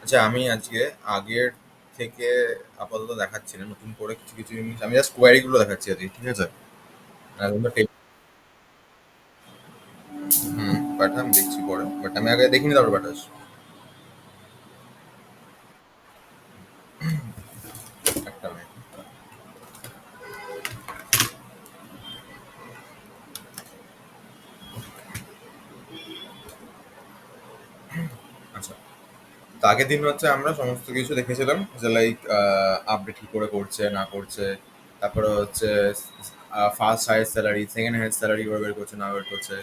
আচ্ছা, আমি আজকে আগের থেকে আপাতত দেখাচ্ছি না, নতুন করে কিছু কিছু জিনিস আমি জাস্ট কোয়ারি গুলো দেখাচ্ছি আজকে, ঠিক আছে? আর ওগুলো পাঠা আমি দেখছি পরে, বাট আমি আগে দেখিনি, তারপর পাঠাস একটা মিনিট। আচ্ছা, তো আগের দিন হচ্ছে আমরা সমস্ত কিছু দেখেছিলাম যে লাইক আপডেট কি করে করছে না করছে, তারপরে হচ্ছে first highest salary, second highest salary ওরা বের করছে না বের করছে,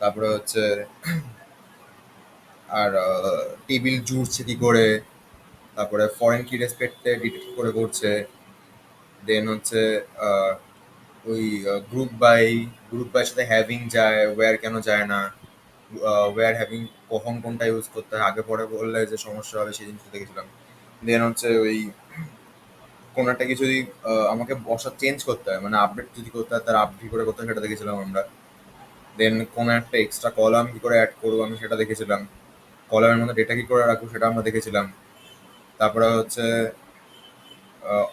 তারপরে হচ্ছে আর টেবিল জুড়ছে কি করে, তারপরে ফরেন কি রেসপেক্টে ডিটেক্ট করে করছে, দেন হচ্ছে আহ, ওই গ্রুপ বাই সাথে হ্যাভিং যায়, ওয়্যার কেন যায় না, ওয়্যার হ্যাভিং কখন কোনটা ইউজ করতে হয়, আগে পরে বললে যে সমস্যা হবে সেই জিনিসটা দেখেছিলাম। দেন হচ্ছে ওই কোনো একটা কিছু যদি আমাকে বসা চেঞ্জ করতে হয়, মানে আপডেট যদি করতে হয়, তার আপডেট করে করতে হয় সেটা দেখেছিলাম আমরা। দেন কোনো একটা এক্সট্রা কলাম কি করে অ্যাড করবো আমি সেটা দেখেছিলাম। কলামের মধ্যে ডেটা কি করে রাখবো সেটা আমরা দেখেছিলাম। তারপরে হচ্ছে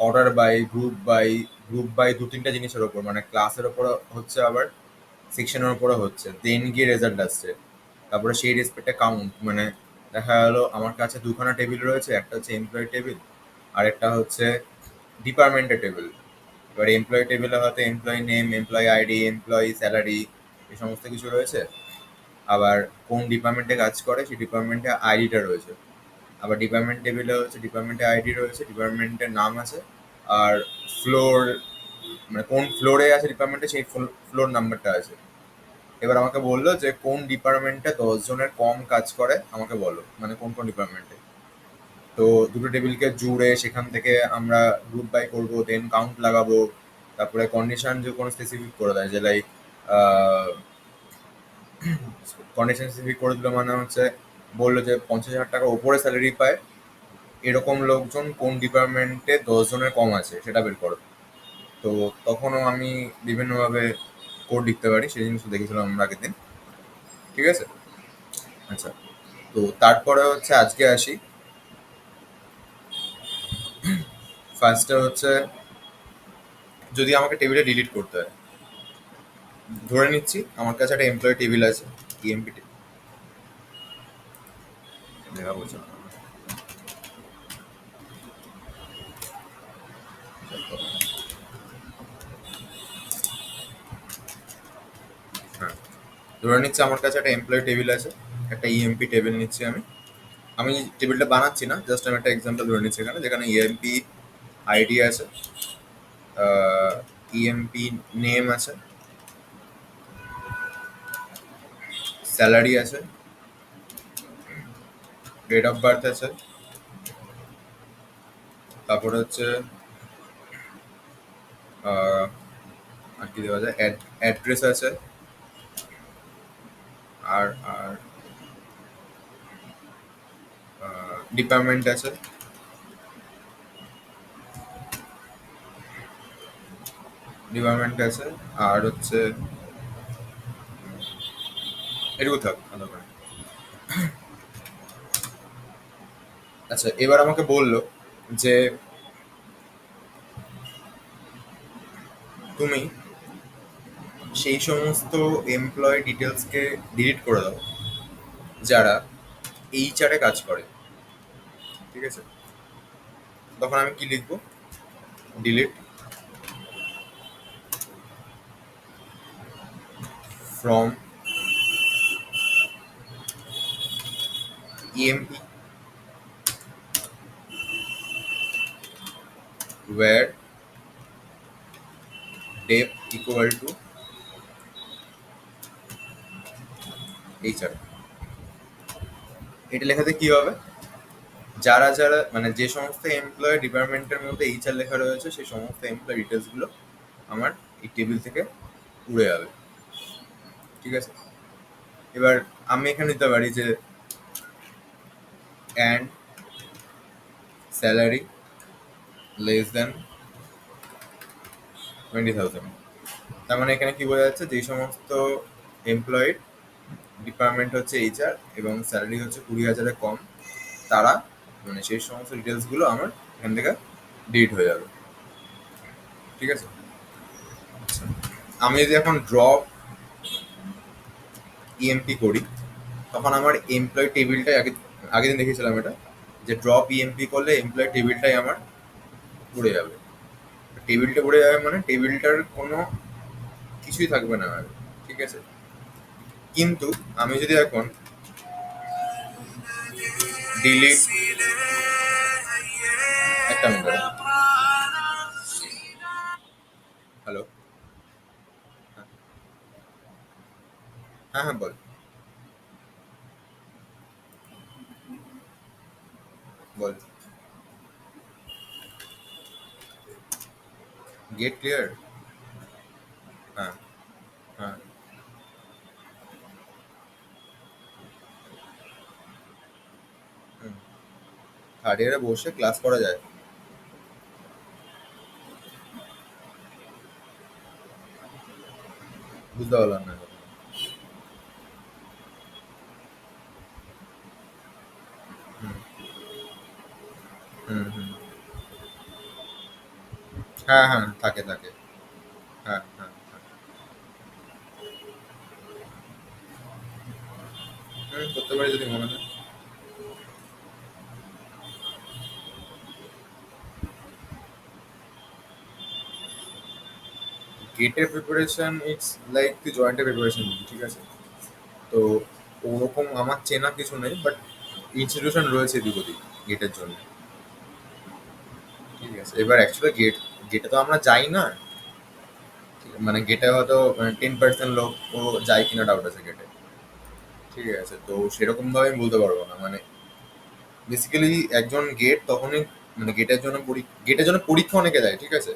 অর্ডার বাই গ্রুপ বাই দু তিনটা জিনিসের ওপর, মানে ক্লাসের ওপর হচ্ছে, আবার সেকশনের ওপরে হচ্ছে, দেন গিয়ে রেজাল্ট আসছে। তারপরে সেই রেসপেক্টে কাউন্ট, মানে দেখা গেলো আমার কাছে দুখানা টেবিল রয়েছে, একটা হচ্ছে এমপ্লয়ি টেবিল আর একটা হচ্ছে ডিপার্টমেন্টের টেবিল। এবার এমপ্লয়ি টেবিলে হয়তো employee name, employee ID, employee salary, এই সমস্ত কিছু রয়েছে। আবার কোন ডিপার্টমেন্টে কাজ করে সেই ডিপার্টমেন্টে আইডিটা রয়েছে। আবার ডিপার্টমেন্ট টেবিলে হচ্ছে ডিপার্টমেন্টে আইডি রয়েছে, ডিপার্টমেন্টের নাম আছে, আর ফ্লোর, মানে কোন ফ্লোরে আছে ডিপার্টমেন্টে সেই ফ্লোর নাম্বারটা আছে। এবার আমাকে বললো যে কোন ডিপার্টমেন্টে 10 জনের কম কাজ করে আমাকে বলো, মানে কোন কোন ডিপার্টমেন্টে। তো দুটো টেবিলকে জুড়ে সেখান থেকে আমরা গ্রুপ বাই করবো, দেন কাউন্ট লাগাবো। তারপরে কন্ডিশন যে কোনো স্পেসিফিক করে দেয়, যে লাইক কন্ডিশন স্পেসিফিক করে দিল, মানে হচ্ছে বললো যে 50,000 টাকা ওপরে স্যালারি পায় এরকম লোকজন কোন ডিপার্টমেন্টে 10 জনের কম আছে সেটা বের করো। তো তখনও আমি বিভিন্নভাবে কোড লিখতে পারি, সেই জিনিসটা দেখেছিলাম আমরা আগের দিন, ঠিক আছে? আচ্ছা, তো তারপরে হচ্ছে আজকে আসি। ফার্স্টে হচ্ছে যদি আমাকে টেবিলে ডিলিট করতে হয়, ধরে নিচ্ছি আমার কাছে একটা এমপ্লয়ি টেবিল আছে, ইএমপি টেবিল, দেখা বলছে না। হ্যাঁ, ধরে নিচ্ছি আমার কাছে একটা এমপ্লয়ি টেবিল আছে, একটা ইএমপি টেবিল নিচ্ছি আমি। আমি টেবিলটা বানাচ্ছি না, জাস্ট আমি একটা এক্সাম্পল ধরে নিচ্ছি এখানে, যেখানে ইএমপি আইডি আছে, ইএমপি নেম আছে, স্যালারি আছে, ডেট অফ বার্থ আছে, তারপরে হচ্ছে আহ, আর কি দেওয়া যায়, অ্যাড্রেস আছে, আর আর ডিপার্টমেন্ট আছে, ডিপার্টমেন্ট আছে, আর হচ্ছে এটুকু থাক আলাদা করে। আচ্ছা, এবার আমাকে বললো যে তুমি সেই সমস্ত এমপ্লয়ি ডিটেলসকে ডিলিট করে দাও যারা এইচআরে কাজ করে, ঠিক আছে? তখন আমি কি লিখবো? Delete from EMP where dep equal to HR। এটা লেখাতে কি হবে? যারা যারা মানে যে সমস্ত এমপ্লয়ি ডিপার্টমেন্টের মধ্যে এইচআর লেখা রয়েছে সেই সমস্ত এমপ্লয়ি ডিটেলস গুলো আমার এই টেবিল থেকে উড়ে যাবে, ঠিক আছে? এবার আমি এখানে দিতে পারি যে অ্যান্ড স্যালারি লেস দেন 20,000। তার মানে এখানে কি বোঝা যাচ্ছে, যে সমস্ত এমপ্লয়ির ডিপার্টমেন্ট হচ্ছে এইচআর এবং স্যালারি হচ্ছে 20,000-এর কম, তারা মানে সেই সমস্ত ডিটেলসগুলো আমার এখান থেকে ডিলিট হয়ে যাবে। ঠিক আছে? আচ্ছা, আমি যদি এখন ড্রপ ইএমপি করি, তখন আমার এমপ্লয় টেবিলটাই আগের দিন দেখেছিলাম এটা, যে ড্রপ ইএমপি করলে এমপ্লয় টেবিলটাই আমার উড়ে যাবে। টেবিলটা উড়ে যাবে মানে টেবিলটার কোনো কিছুই থাকবে না আর। ঠিক আছে? কিন্তু আমি যদি এখন ডিলিট, একটা মিনিট, হ্যালো, হ্যাঁ হ্যাঁ বল, বল। গেট ক্লিয়ার, হ্যাঁ হ্যাঁ। থার্ড ইয়ারে বসে ক্লাস করা যায়? বুঝতে পারলাম না। হুম হুম হুম। হ্যাঁ হ্যাঁ, থাকে থাকে। হ্যাঁ হ্যাঁ হ্যাঁ। করতে পারি যদি মনে হয়। গেটের প্রিপারেশন ইটস লাইক তুই জয়েন্টের প্রিপারেশন নিবি, ঠিক আছে? তো ওরকম আমার চেনা কিছু নেই, বাট ইনস্টিটিউশন রয়েছে এদিক ওদিক গেটের জন্য। ঠিক আছে, এবার অ্যাকচুয়ালি গেটে তো আমরা যাই না। মানে গেটে হয়তো 10% লোক ও যায় কিনা ডাউট আছে গেটে। ঠিক আছে, তো সেরকম ভাবে আমি বলতে পারবো না। মানে বেসিক্যালি একজন গেট তখনই, মানে গেটের জন্য পরীক্ষা অনেকে দেয়, ঠিক আছে?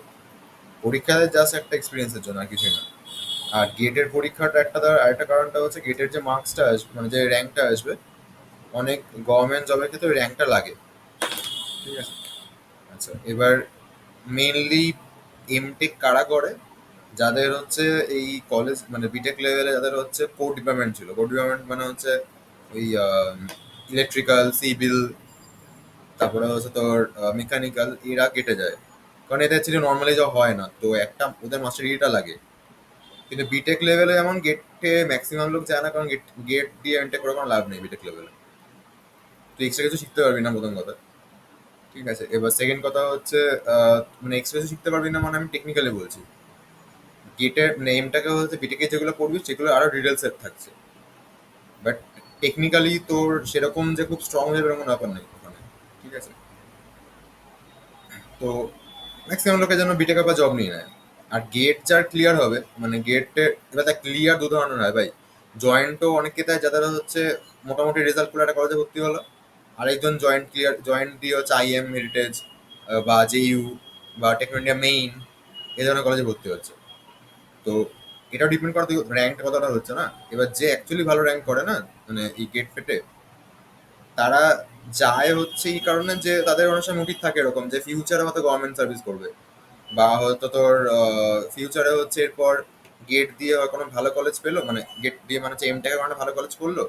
পরীক্ষা দেয় জাস্ট একটা এক্সপিরিয়েন্সের জন্য, আর কিছুই না। আর গেটের পরীক্ষাটা একটা দেওয়ার আরেকটা কারণটা হচ্ছে গেটের যে মার্কসটা আসবে, মানে যে র্যাঙ্কটা আসবে, অনেক গভর্নমেন্ট জবের ক্ষেত্রে ওই র্যাঙ্কটা লাগে। ঠিক আছে? আচ্ছা, এবার মেনলি এমটেক কারা করে? যাদের হচ্ছে এই কলেজ মানে বিটেক লেভেলে যাদের হচ্ছে কোর ডিপার্টমেন্ট ছিল। কোর ডিপার্টমেন্ট মানে হচ্ছে ওই ইলেকট্রিক্যাল, সিভিল, তারপরে হচ্ছে তোর মেকানিক্যাল, এরা কেটে যায়। কারণ এদের ছিল নর্মালি যা হয় না, তো একটা ওদের মাস্টার ডিগ্রিটা লাগে। কিন্তু বিটেক লেভেলে যেমন গেটে ম্যাক্সিমাম লোক যায় না, কারণ গেট গেট দিয়ে এমটেক করে কোনো লাভ নেই বিটেক লেভেলে। তুই এক্সট্রা কিছু শিখতে পারবি না, প্রথম কথা। ঠিক আছে, এবার সেকেন্ড কথা হচ্ছে মানে এক্সট্রা কিছু শিখতে পারবি না মানে আমি টেকনিক্যালি বলছি। গেটের মানে এমটাকে হচ্ছে বিটেকে যেগুলো পড়বি সেগুলো আরো ডিটেলস থাকছে, বাট টেকনিক্যালি তোর সেরকম যে খুব স্ট্রং হয়ে যাবে এরকম ব্যাপার নেই ওখানে। ঠিক আছে? তো ম্যাক্সিমাম লোকের জন্য বিটেক বা জব নিয়ে নেয়। আর গেট যার ক্লিয়ার হবে, মানে গেটে এবার দেখ ক্লিয়ার দু ধরনের হয় ভাই। জয়েন্টও অনেকে দেয় যাদের হচ্ছে মোটামুটি রেজাল্ট করে একটা কলেজে ভর্তি হলো। আরেকজন জয়েন্ট দিয়ে হচ্ছে আইএম, হেরিটেজ বা জেইউ বা টেকনো ইন্ডিয়া মেইন, এই ধরনের কলেজে ভর্তি হচ্ছে। তো এটাও ডিপেন্ড করে তুই র্যাঙ্ক কতটা হচ্ছে না। এবার যে অ্যাকচুয়ালি ভালো র্যাঙ্ক করে না, মানে এই গেট ফেটে, তারা যায় হচ্ছে এই কারণে যে তাদের অনেক সময় মোটিভ থাকে এরকম যে ফিউচারে হয়তো গভর্নমেন্ট সার্ভিস করবে, বা হয়তো তোর ফিউচারে হচ্ছে এরপর গেট দিয়ে কোনো ভালো কলেজ পেলো, মানে গেট দিয়ে মানে হচ্ছে এমটেক মানে ভালো কলেজ করলো,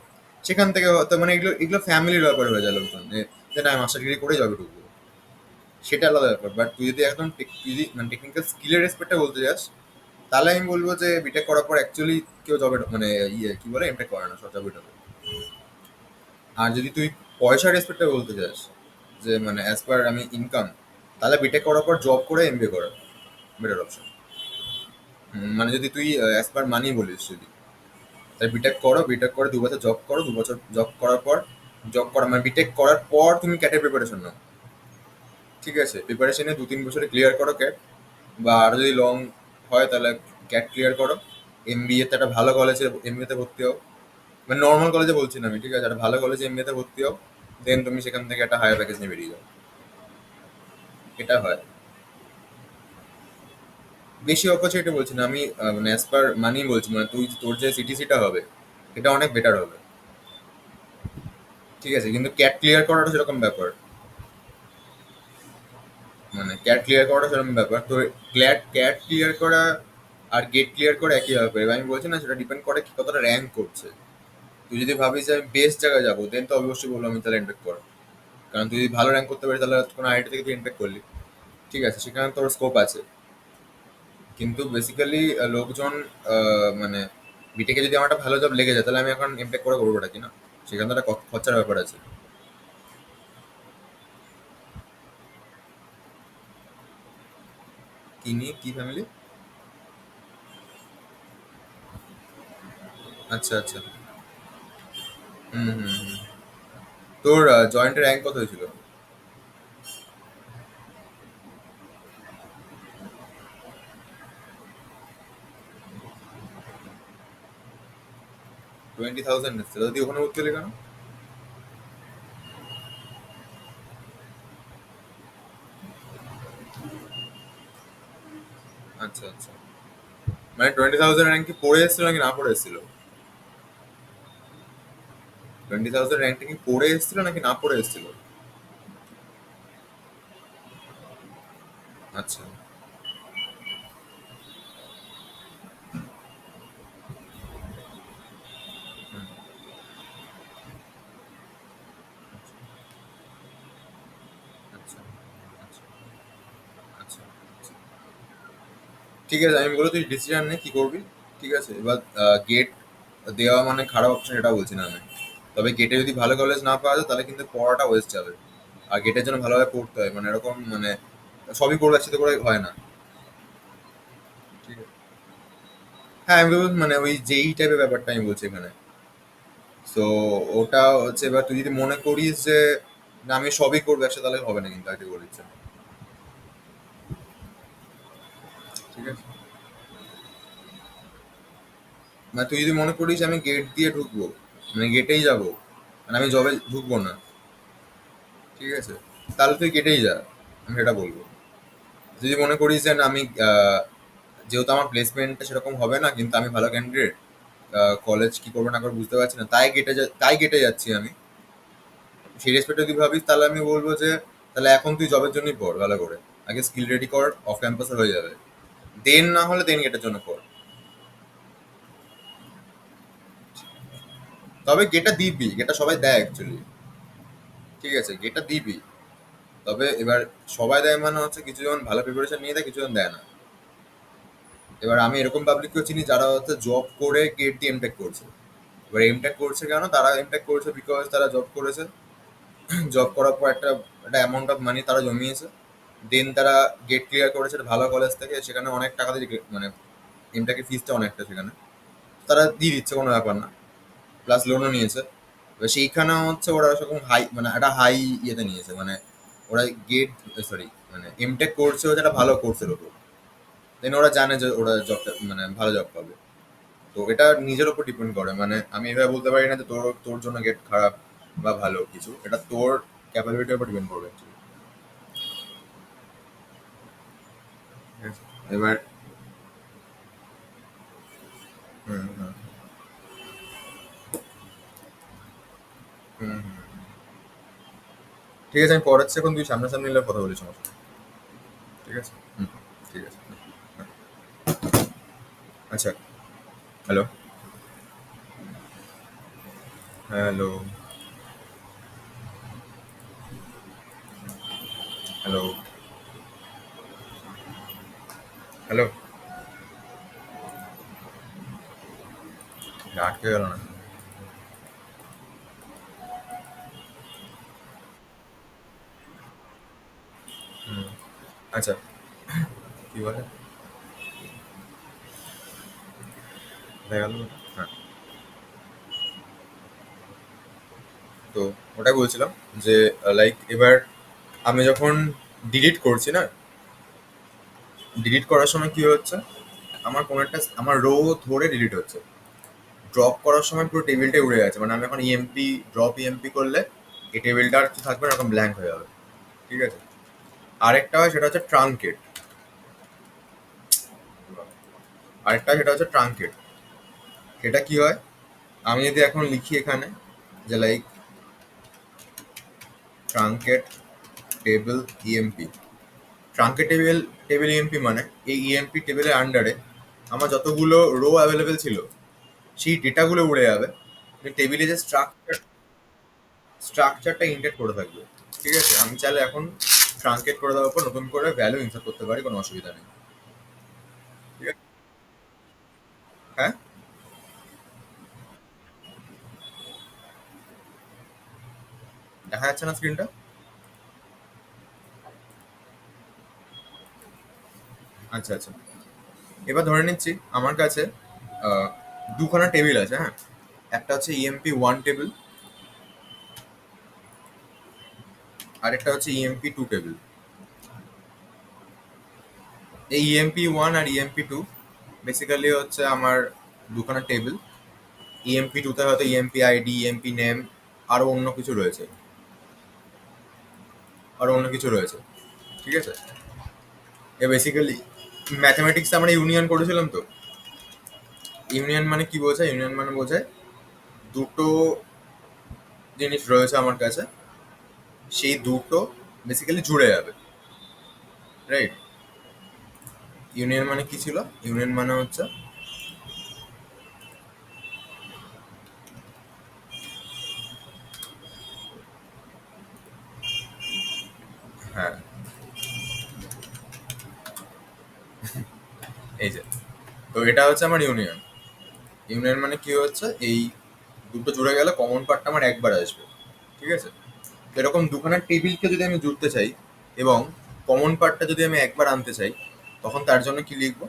সেখান থেকে হয়তো মানে এগুলো এগুলো ফ্যামিলির ব্যাপারে হয়ে যায় লোকজন যে না মাস্টার ডিগ্রি করে যাবে ঢুকবো, সেটা আলাদা ব্যাপার। বাট তুই যদি একদম তুই যদি মানে টেকনিক্যাল স্কিলের রেসপেক্টটা বলতে যাস, তাহলে আমি বলবো যে বিটেক করার পর অ্যাকচুয়ালি কেউ জবে মানে ইয়ে কি বলে এমটেক করে না, সব জবে ঢোকে। আর যদি তুই পয়সার রেসপেক্টটা বলতে চাস, যে মানে অ্যাজ পার আমি ইনকাম, তাহলে বিটেক করার পর জব করে এমবিএ করা বেটার অপশন। মানে যদি তুই অ্যাজ পার মানি বলিস, যদি তাহলে বিটেক করো, বিটেক করে 2 বছর জব করো, 2 বছর জব করার পর, জব করা মানে বিটেক করার পর তুমি ক্যাটের প্রিপারেশন নাও। ঠিক আছে, প্রিপারেশনে 2-3 বছরে ক্লিয়ার করো ক্যাট, বা আরো যদি লং হয় তাহলে ক্যাট ক্লিয়ার করো। এমবিএ তে একটা ভালো কলেজে এমবিএ তে ভর্তি হও, মানে নর্মাল কলেজে বলছি না আমি, ঠিক আছে? একটা ভালো কলেজে এমবিএ তে ভর্তি হও, দেন তুমি সেখান থেকে একটা হায়ার প্যাকেজ নিয়ে বেরিয়ে যাও। এটা হয়। বেশি অপরচুনিটি বলছি না আমি, মানে অ্যাজ পার মানি বলছি, মানে তুই তোর যে সিটিসিটা হবে এটা অনেক বেটার হবে। ঠিক আছে, কিন্তু ক্যাট ক্লিয়ার করাটা সেরকম ব্যাপার, মানে ক্যাট ক্লিয়ার করাটা সেরকম ব্যাপার তো। ক্যাট ক্লিয়ার করা আর গেট ক্লিয়ার করা একই ব্যাপার। এবার আমি বলছি না, সেটা ডিপেন্ড করে কি কতটা র্যাঙ্ক করছে। তুই যদি ভাবিস যে আমি বেস্ট জায়গায় যাবো, দেন তো অবশ্যই বলবো আমি তাহলে এমটেক কর। কারণ তুই যদি ভালো র্যাঙ্ক করতে পারিস তাহলে কোনো আইআইটি থেকে তুই ইনটেক করলি, ঠিক আছে, সেখানে তোর স্কোপ আছে। কিন্তু বেসিক্যালি লোকজন মানে বিটেকে যদি আমার একটা ভালো জব লেগে যায় তাহলে আমি এখন এমটেক করে করবোটা কি না, সেখানে তো একটা খরচার ব্যাপার আছে। কি নিয়ে, কি ফ্যামিলি? আচ্ছা আচ্ছা। হুম হুম হুম। তোর জয়েন্টের র্যাঙ্ক কত হয়েছিল? 20,000 এসেছিল, যদি ওখানে ভর্তি হলি কেন? আচ্ছা আচ্ছা। মানে 20,000 র্যাঙ্ক কি পড়ে এসেছিল নাকি না পড়ে এসেছিল? 20,000 র্যাঙ্কটা কি পড়ে এসেছিল নাকি না পড়ে এসেছিল? আচ্ছা। হুম, আচ্ছা আচ্ছা আচ্ছা আচ্ছা। ঠিক আছে, আমি বলে তুই ডিসিশন নে কি করবি। ঠিক আছে, এবার গেট দেওয়া মানে খারাপ অপশন এটা বলছি না আমি, তবে গেটে যদি ভালো কলেজ না পাওয়া যায় তাহলে কিন্তু পড়াটা ওয়েস্ট যাবে। আর গেটের জন্য ভালোভাবে পড়তে হয়, মানে এরকম মানে সবই করবো একসাথে করে হয় না। ঠিক আছে। হ্যাঁ আমি বলবো মানে ওই যেই টাইপের ব্যাপারটা আমি বলছি এখানে। তো ওটা হচ্ছে, এবার তুই যদি মনে করিস যে না আমি সবই করবো একসাথে তাহলে হবে না, কিন্তু আগে বলে দিচ্ছে। ঠিক আছে, মানে তুই যদি মনে করিস আমি গেট দিয়ে ঢুকবো, মানে গেটেই যাবো, মানে আমি জবে ঢুকবো না, ঠিক আছে, তাহলে তুই গেটেই যা, আমি সেটা বলবো। যদি মনে করিস যে না আমি যেহেতু আমার প্লেসমেন্টটা সেরকম হবে না কিন্তু আমি ভালো ক্যান্ডিডেট, কলেজ কি করবো না করবো বুঝতে পারছি না, তাই গেটে যাচ্ছি আমি, সেই রেসপেক্টে যদি ভাবিস তাহলে আমি বলবো যে তাহলে এখন তুই জবের জন্যই পড় ভালো করে, আগে স্কিল রেডি কর, অফ ক্যাম্পাসে হয়ে যাবে, দেন না হলে দেন গেটের জন্য পড়। তবে গেটটা দিবি, গেটটা সবাই দেয় অ্যাকচুয়ালি, ঠিক আছে, গেটটা দিবি। তবে এবার সবাই দেয় মানে হচ্ছে কিছু জন ভালো প্রিপারেশন নিয়ে দেয়, কিছু জন দেয় না। এবার আমি এরকম পাবলিককেও চিনি যারা হচ্ছে জব করে গেট দিয়ে এমটেক করছে। এবার এমটেক করছে কেন, তারা এমটেক করছে বিকজ তারা জব করেছে, জব করার পর একটা একটা অ্যামাউন্ট অফ মানি তারা জমিয়েছে, দেন তারা গেট ক্লিয়ার করেছে একটা ভালো কলেজ থেকে, সেখানে অনেক টাকা দিয়ে মানে এমটেকের ফিসটা অনেকটা সেখানে তারা দিয়ে দিচ্ছে, কোনো ব্যাপার না, প্লাস লোনও নিয়েছে। এবার সেইখানে হচ্ছে ওরা সেরকম হাই মানে একটা হাই ইয়েতে নিয়েছে, মানে ওরা গেট সরি মানে এমটেক করছে হচ্ছে একটা ভালো কোর্সের ওপর, দেন ওরা জানে যে ওরা জবটা মানে ভালো জব পাবে। তো এটা নিজের উপর ডিপেন্ড করে, মানে আমি এভাবে বলতে পারি না যে তোর তোর জন্য গেট খারাপ বা ভালো কিছু, এটা তোর ক্যাপাবিলিটির উপর ডিপেন্ড করবে actually। ঠিক আছে? এবার হুম হুম হুম হুম। ঠিক আছে, আমি পড়াচ্ছি এখন, তুই সামনাসামনি এলে কথা বলি, সমস্যা নেই। ঠিক আছে। হুম। ঠিক আছে। হুম। আচ্ছা। হ্যালো। হ্যালো। হ্যালো। হ্যালো। আটকে গেল না? হুম। আচ্ছা। কি বলে? দেখা গেল। হ্যাঁ। তো ওটাই বলছিলাম যে লাইক এবার আমি যখন ডিলিট করছি না, ডিলিট করার সময় কি হচ্ছে, আমার কোনো একটা আমার রো ধরে ডিলিট হচ্ছে, ড্রপ করার সময় পুরো টেবিলটাই উড়ে গেছে, মানে আমি এখন ইএমপি ড্রপ ইএমপি করলে এই টেবিলটা আর কিছু থাকবে না, এরকম ব্ল্যাঙ্ক হয়ে যাবে। ঠিক আছে। আরেকটা হয় সেটা হচ্ছে ট্রাঙ্কেট, আরেকটা সেটা হচ্ছে ট্রাঙ্কেট। সেটা কি হয়, আমি যদি এখন লিখি এখানে যে like truncate table EMP, truncate table table EMP মানে এই ইএমপি টেবিলের আন্ডারে আমার যতগুলো রো অ্যাভেলেবেল ছিল সেই ডেটাগুলো উড়ে যাবে, টেবিলে যে স্ট্রাকচারটা ইনটেক্ট করে থাকবে। ঠিক আছে, আমি চাইলে এখন ট্রাঙ্কেট করে দেওয়ার পর নতুন করে ভ্যালু ইনসার্ট করতে পারি, কোনো অসুবিধা নেই। ঠিক আছে। হ্যাঁ, দেখা যাচ্ছে না স্ক্রিনটা? আচ্ছা আচ্ছা, এবার ধরে নিচ্ছি আমার কাছে আহ, দুখানা টেবিল আছে। হ্যাঁ, একটা হচ্ছে EMP1 টেবিল, আর একটা হচ্ছে EMP2 টেবিল। এই EMP1 আর EMP2 বেসিক্যালি হচ্ছে আমার দুখানা টেবিল। EMP2 তে হয়তো EMP ID, EMP নেম, আরো অন্য কিছু রয়েছে, আরো অন্য কিছু রয়েছে। ঠিক আছে, এ বেসিক্যালি ম্যাথমেটিক্সে আমরা ইউনিয়ন করেছিলাম তো। ইউনিয়ন মানে কি বোঝায়? ইউনিয়ন মানে বোঝায় দুটো জিনিস রয়েছে আমার কাছে, সেই দুটো বেসিক্যালি জুড়ে যাবে, রাইট? ইউনিয়ন মানে কি ছিল? ইউনিয়ন মানে হচ্ছে, হ্যাঁ, এই যে, তো এটা হচ্ছে আমার ইউনিয়ন। ইউনিয়ন মানে কি হচ্ছে, এই দুটো জুড়ে গেলে কমন পার্টটা আমার একবার আসবে। ঠিক আছে, তো এরকম দুখানা টেবিলকে যদি আমি জুড়তে চাই এবং কমন পার্টটা যদি আমি একবার আনতে চাই, তখন তার জন্য কি লিখবো?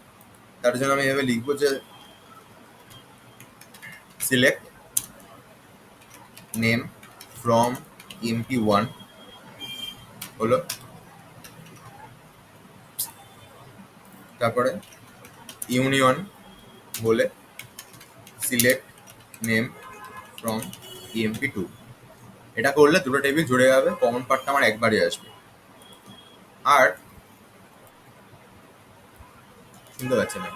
তার জন্য আমি এভাবে লিখবো যে সিলেক্ট নেম ফ্রম EMP1 হলো, তারপরে ইউনিয়ন বলে সিলেক্ট নেম ফ্রম EMP2। এটা করলে দুটো টেবিল জুড়ে যাবে, কমন পার্টটা আমার একবারই আসবে। আর শুনতে পাচ্ছি না?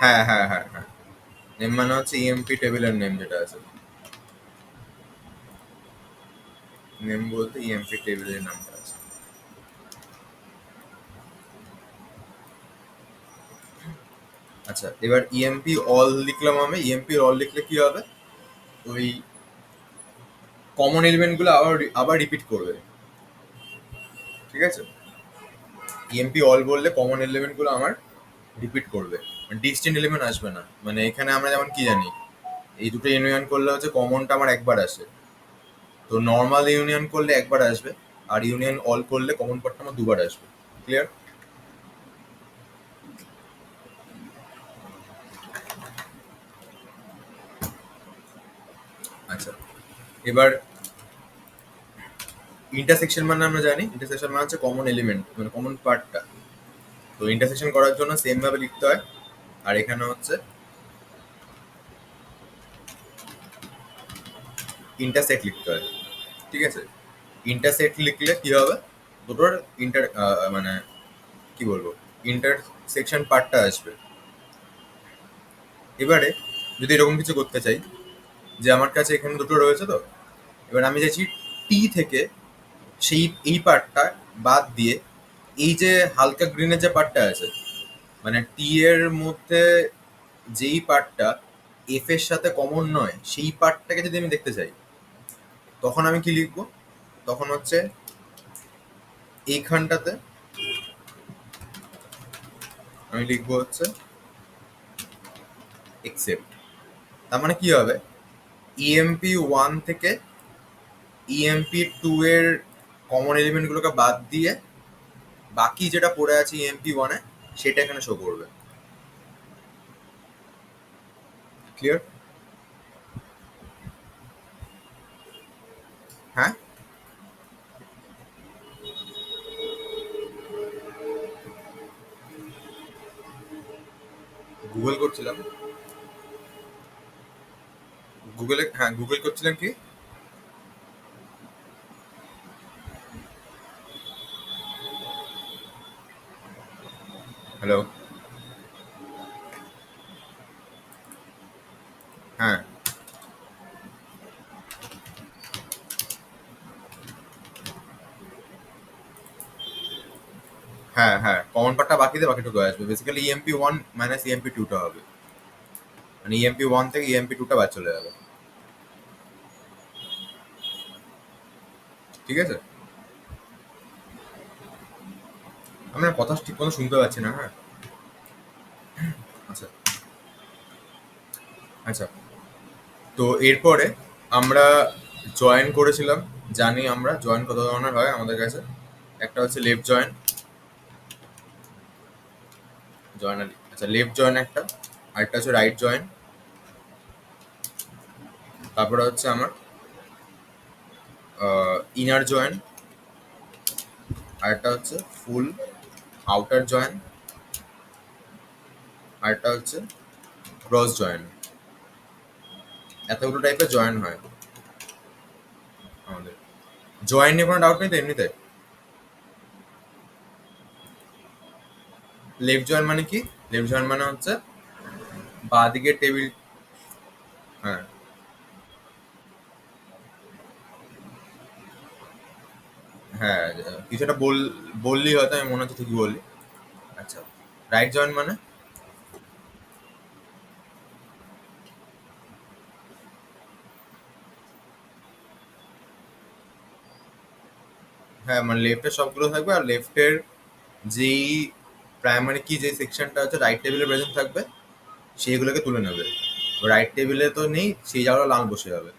হ্যাঁ হ্যাঁ হ্যাঁ হ্যাঁ, নেম মানে হচ্ছে EMP টেবিলের নেম যেটা আছে। নেম বলতে EMP টেবিলের নামটা আছে। আচ্ছা, এবার EMP all লিখলাম আমি। EMP all লিখলে কি হবে? ওই কমন এলিমেন্ট গুলো আবার রিপিট করবে। ঠিক আছে, EMP all বললে কমন এলিমেন্ট গুলো আমার রিপিট করবে, মানে ডিস্টিন্ট এলিমেন্ট আসবে না। মানে এখানে আমরা যেমন কি জানি, এই দুটো ইউনিয়ন করলে হচ্ছে কমনটা আমার একবার আসে, তো নর্মাল ইউনিয়ন করলে একবার আসবে, আর ইউনিয়ন অল করলে কমন পার্টটা আমার দুবার আসবে। ক্লিয়ার? আচ্ছা, এবার ইন্টারসেকশন মানে আমরা জানি, ইন্টারসেকশন মানে হচ্ছে কমন এলিমেন্ট, মানে কমন পার্টটা। তো ইন্টারসেকশন করার জন্য সেম ভাবে লিখতে হয়। আর এখানে হচ্ছে ইন্টারসেক্ট লিখতে হয়। ঠিক আছে, ইন্টারসেক্ট লিখলে কি হবে? দুটোর ইন্টার মানে কি বলবো, ইন্টারসেকশন পার্টটা আসবে। এবারে যদি এরকম কিছু করতে চাই যে আমার কাছে এখানে দুটো রয়েছে, তো এবার আমি চাইছি টি থেকে সেই এই পার্টটা বাদ দিয়ে এই যে হালকা গ্রিনের যে পার্টটা আছে, মানে টি এর মধ্যে যেই পার্টটা এফ এর সাথে কমন নয়, সেই পার্টটাকে যদি আমি দেখতে চাই, তখন আমি কি লিখবো? তখন হচ্ছে এইখানটাতে আমি লিখবো হচ্ছে এক্সেপ্ট। তার মানে কি হবে, EMP1 থেকে EMP2 এর কমন এলিমেন্ট গুলোকে বাদ দিয়ে বাকি যেটা পড়ে আছে EMP1-এ, সেটা এখানে শো করবে। ক্লিয়ার? হ্যাঁ, গুগল করছিলাম। গুগলে, হ্যাঁ, গুগল করছিলাম কি? হ্যালো? হ্যাঁ হ্যাঁ হ্যাঁ, কমন পার্টটা বাকিতে বাকিটুকু আসবে। বেসিক্যালি EMP1 মাইনাস EMP2টা হবে, মানে EMP1 থেকে EMP2টা বাদ চলে যাবে। ঠিক আছে? আমি না কথা ঠিক মতো শুনতে পাচ্ছি না, হ্যাঁ। আচ্ছা, আচ্ছা। তো এরপরে আমরা জয়েন করেছিলাম। জানি আমরা জয়েন কত ধরনের হয় আমাদের কাছে। একটা হচ্ছে লেফট জয়েন, জয়েনারি, আচ্ছা লেফট জয়েন একটা, আরেকটা হচ্ছে রাইট জয়েন, তারপরে হচ্ছে আমার ইনার জয়েন, আরেকটা হচ্ছে ফুল আউটার জয়েন, আরেকটা হচ্ছে ক্রস জয়েন। এতগুলো টাইপের জয়েন হয় আমাদের। জয়েন নিয়ে কোনো ডাউট নেই তো এমনিতে? লেফট জয়েন মানে কি? লেফট জয়েন মানে হচ্ছে বাঁ দিকের টেবিল। হ্যাঁ, হ্যাঁ, কিছুটা বললি হয়তো, আমি মনে হচ্ছে ঠিকই বললি। আচ্ছা, রাইট জয়েন মানে? হ্যাঁ, মানে লেফটের সবগুলো থাকবে, আর লেফটের যেই প্রাইমারি কি যে সেকশনটা হচ্ছে রাইট টেবিলে প্রেজেন্ট থাকবে সেইগুলোকে তুলে নেবে। রাইট টেবিলে তো নেই, সেই জায়গাটা লাল বসে যাবে।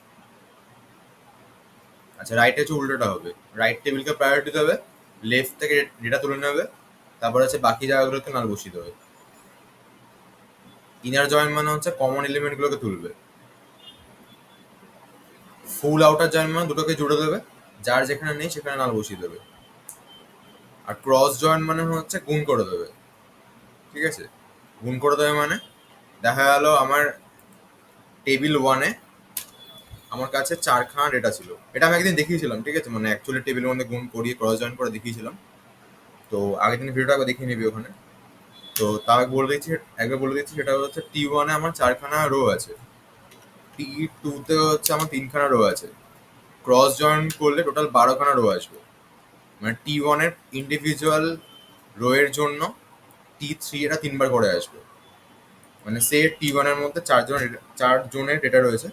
আচ্ছা, রাইটে হচ্ছে উল্টোটা হবে। রাইট টেবিলকে প্রায়োরিটি দেবে, লেফট থেকে ডেটা তুলে নেবে, তারপর হচ্ছে বাকি জায়গাগুলোকে নাল বসিয়ে দেবে। ইনার জয়েন মানে হচ্ছে কমন এলিমেন্টগুলোকে তুলবে। ফুল আউটার জয়েন মানে দুটোকে জুড়ে দেবে, যার যেখানে নেই সেখানে নাল বসিয়ে দেবে। আর ক্রস জয়েন মানে হচ্ছে গুণ করে দেবে। ঠিক আছে? গুণ করে দেবে মানে দেখা গেল আমার টেবিল ওয়ানে আমার কাছে চারখানা ডেটা ছিল। এটা আমি একদিন দেখিয়েছিলাম, ঠিক আছে? মানে অ্যাকচুয়ালি টেবিলের মধ্যে গুণ করিয়ে ক্রস জয়েন করে দেখিয়েছিলাম। তো আগের দিন ভিডিওটা একবার দেখিয়ে নিবি ওখানে। তো তাও একবার বলে দিচ্ছি, সেটা হচ্ছে টি ওয়ানে আমার চারখানা রো আছে, টি টু তে হচ্ছে আমার তিনখানা রো আছে। ক্রস জয়েন করলে টোটাল 12খানা রো আসবে। মানে টি ওয়ানের ইন্ডিভিজুয়াল রো এর জন্য টি থ্রি এটা তিনবার করে আসবে। মানে সে টি ওয়ানের মধ্যে চারজনের ডেটা রয়েছে।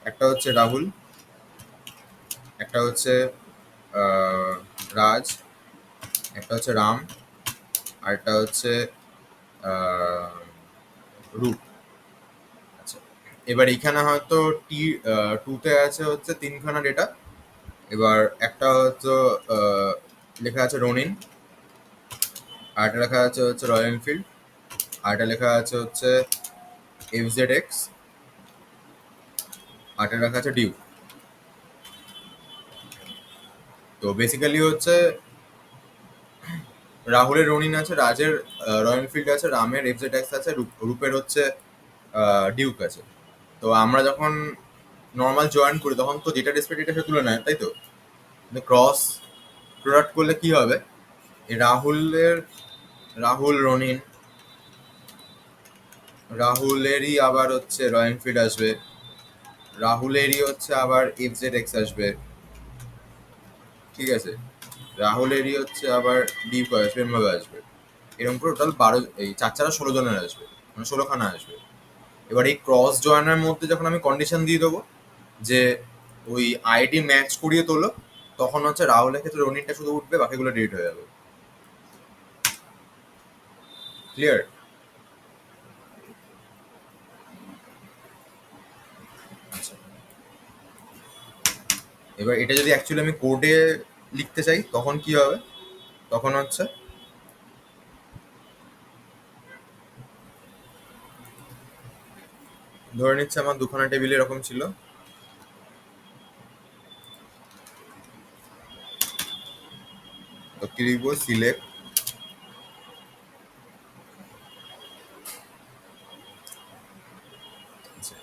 একটা হচ্ছে রাহুল, একটা হচ্ছে রাজ, একটা হচ্ছে রাম, আরেকটা হচ্ছে আহ, রূপ। আচ্ছা, এবার এখানে হয়তো টি টুতে আছে হচ্ছে তিনখানা ডেটা। এবার একটা হচ্ছে আহ, লেখা আছে রনিন, আরেকটা লেখা আছে হচ্ছে রয়্যাল এনফিল্ড, আরেকটা লেখা আছে হচ্ছে এফজেড এক্স, আরেকটা লেখা আছে ডিউ। তো বেসিক্যালি হচ্ছে রাহুলের রনিন আছে, রাজের রয়্যাল এনফিল্ড আছে, রামের এফজেড এক্স আছে, রূপের হচ্ছে ডিউক আছে। তো আমরা যখন নর্মাল জয়েন করি তখন তো যেটা রেসপেক্ট এটা সে তুলে নেয়, তাই তো? ক্রস প্রোডাক্ট করলে কি হবে? এই রাহুল রনিন, রাহুলেরই আবার হচ্ছে রয়্যাল এনফিল্ড আসবে, রাহুলেরই হচ্ছে আবার এফজেড এক্স আসবে। ঠিক আছে? রাহুলেরই হচ্ছে আবার ডিপ আসবে, এরমভাবে আসবে। এরকম করে টোটাল 12, এই চার চারা 16 জনের আসবে, মানে 16খানা আসবে। এবার এই ক্রস জয়েনের মধ্যে যখন আমি কন্ডিশন দিয়ে দেবো যে ওই আইডি ম্যাচ করিয়ে তোলো, তখন হচ্ছে রাহুলের ক্ষেত্রে রনিনটা শুধু উঠবে, বাকিগুলো ডিলিট হয়ে যাবে। ক্লিয়ার? আচ্ছা, এবার এটা যদি অ্যাকচুয়ালি আমি কোডে লিখতে চাই তখন কি হবে? তখন হচ্ছে ধরে নিচ্ছে আমার দুখানা টেবিল এরকম ছিল। তো কি লিখবো? সিলেক্ট,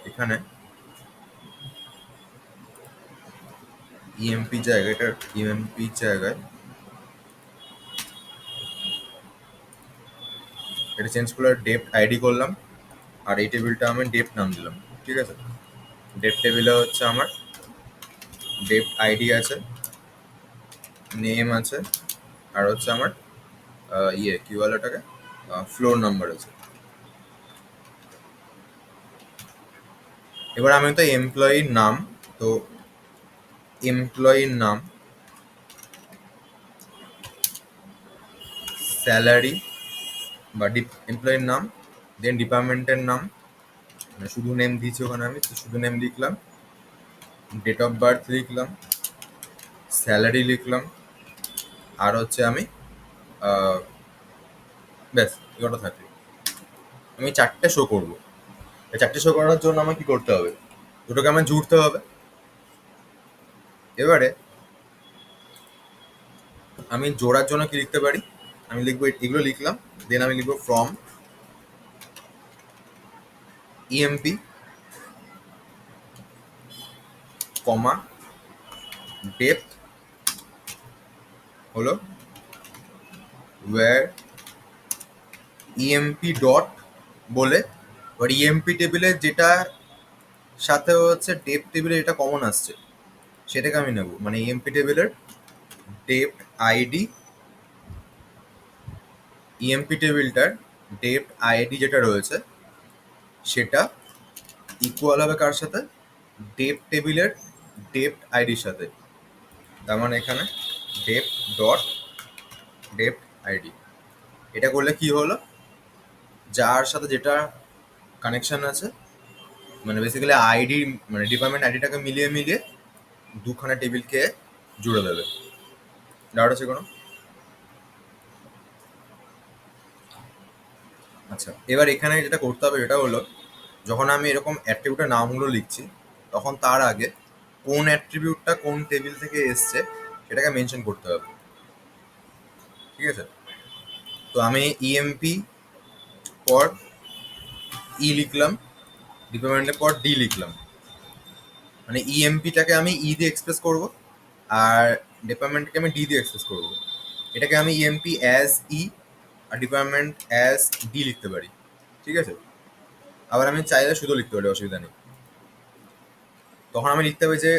এখানে ইএমপি জায়গায়, এটা ইএমপি জায়গায় এটা চেঞ্জ করে ডেপ্ট আইডি করলাম, আর এই টেবিলটা আমি ডেপ্ট নাম দিলাম। ঠিক আছে? ডেপ্ট টেবিলে হচ্ছে আমার ডেপ্ট আইডি আছে, নেম আছে, আর হচ্ছে আমার কি বলে ওটাকে, ফ্লোর নাম্বার আছে। এবার আমি তো এমপ্লয়ির নাম, তো এমপ্লয়ির নাম স্যালারি বা এমপ্লয়ির নাম, দেন ডিপার্টমেন্টের নাম, মানে শুধু নেম দিয়েছি ওখানে, আমি তো শুধু নেম লিখলাম, ডেট অফ বার্থ লিখলাম, স্যালারি লিখলাম, আর হচ্ছে আমি ব্যাস এগুলো থাকলো। আমি চারটে শো করবো। এই চারটে শো করার জন্য আমার কি করতে হবে? দুটোকে আমার জুড়তে হবে। এবারে আমি জোড়ার জন্য কি লিখতে পারি? আমি লিখবো এগুলো লিখলাম, দেন আমি লিখবো ফ্রম ইএমপি কমা ডেপথ হলো ওয়্যার ইএমপি ডট বলে, এবার ইএমপি টেবিলে যেটা সাথে হচ্ছে ডেপ টেবিলে এটা কমন আসছে সেটাকে আমি নেব, মানে ইএমপি টেবিলের ডেপ আইডি, ইএমপি টেবিলটার ডেপ আইডি যেটা রয়েছে সেটা ইকুয়াল হবে কার সাথে? ডেপ টেবিলের ডেপ আইডির সাথে। তার মানে এখানে ডেপ ডট ডেপ আইডি। এটা করলে কি হলো, যার সাথে যেটা কানেকশন আছে, মানে বেসিক্যালি আইডি, মানে ডিপার্টমেন্ট আইডিটাকে মিলিয়ে মিলিয়ে দুখানা টেবিলকে জুড়ে দেবে। ডাউট আছে কোনো? আচ্ছা, এবার এখানে যেটা করতে হবে সেটা হলো, যখন আমি এরকম অ্যাট্রিবিউটের নামগুলো লিখছি তখন তার আগে কোন অ্যাট্রিবিউটটা কোন টেবিল থেকে এসছে সেটাকে মেনশন করতে হবে। ঠিক আছে? তো আমি ইএমপি পর ই লিখলাম, ডিপার্টমেন্টের পর ডি লিখলাম, মানে ইএমপিটাকে আমি ই দিয়ে এক্সপ্রেস করব আর ডিপার্টমেন্টকে আমি ডি দিয়ে এক্সপ্রেস করব। এটাকে আমি EMP as he R department as D লিখতে পারি। ঠিক আছে? আবার আমি চাইলে শুধু লিখতে পারি, অসুবিধা নেই। তখন আমি লিখতে হবে যে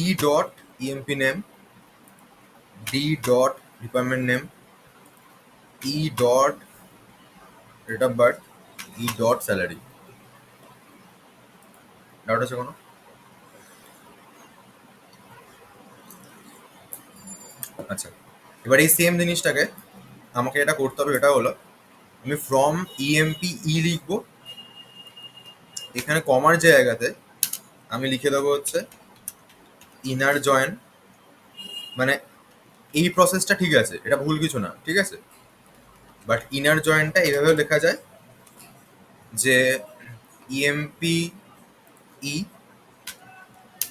E dot EMP name, D dot department name, E dot date of birth, E dot salary. Doubt আছে কোনো? আচ্ছা, এবার এই সেম জিনিসটাকে আমাকে এটা করতে হবে, এটা হলো আমি ফ্রম ইএমপি ই লিখবো, এখানে কমার জায়গাতে আমি লিখে দেবো হচ্ছে ইনার জয়েন, মানে এই প্রসেসটা ঠিক আছে, এটা ভুল কিছু না, ঠিক আছে? বাট ইনার জয়েনটা এইভাবেও লেখা যায় যে ইএমপি ই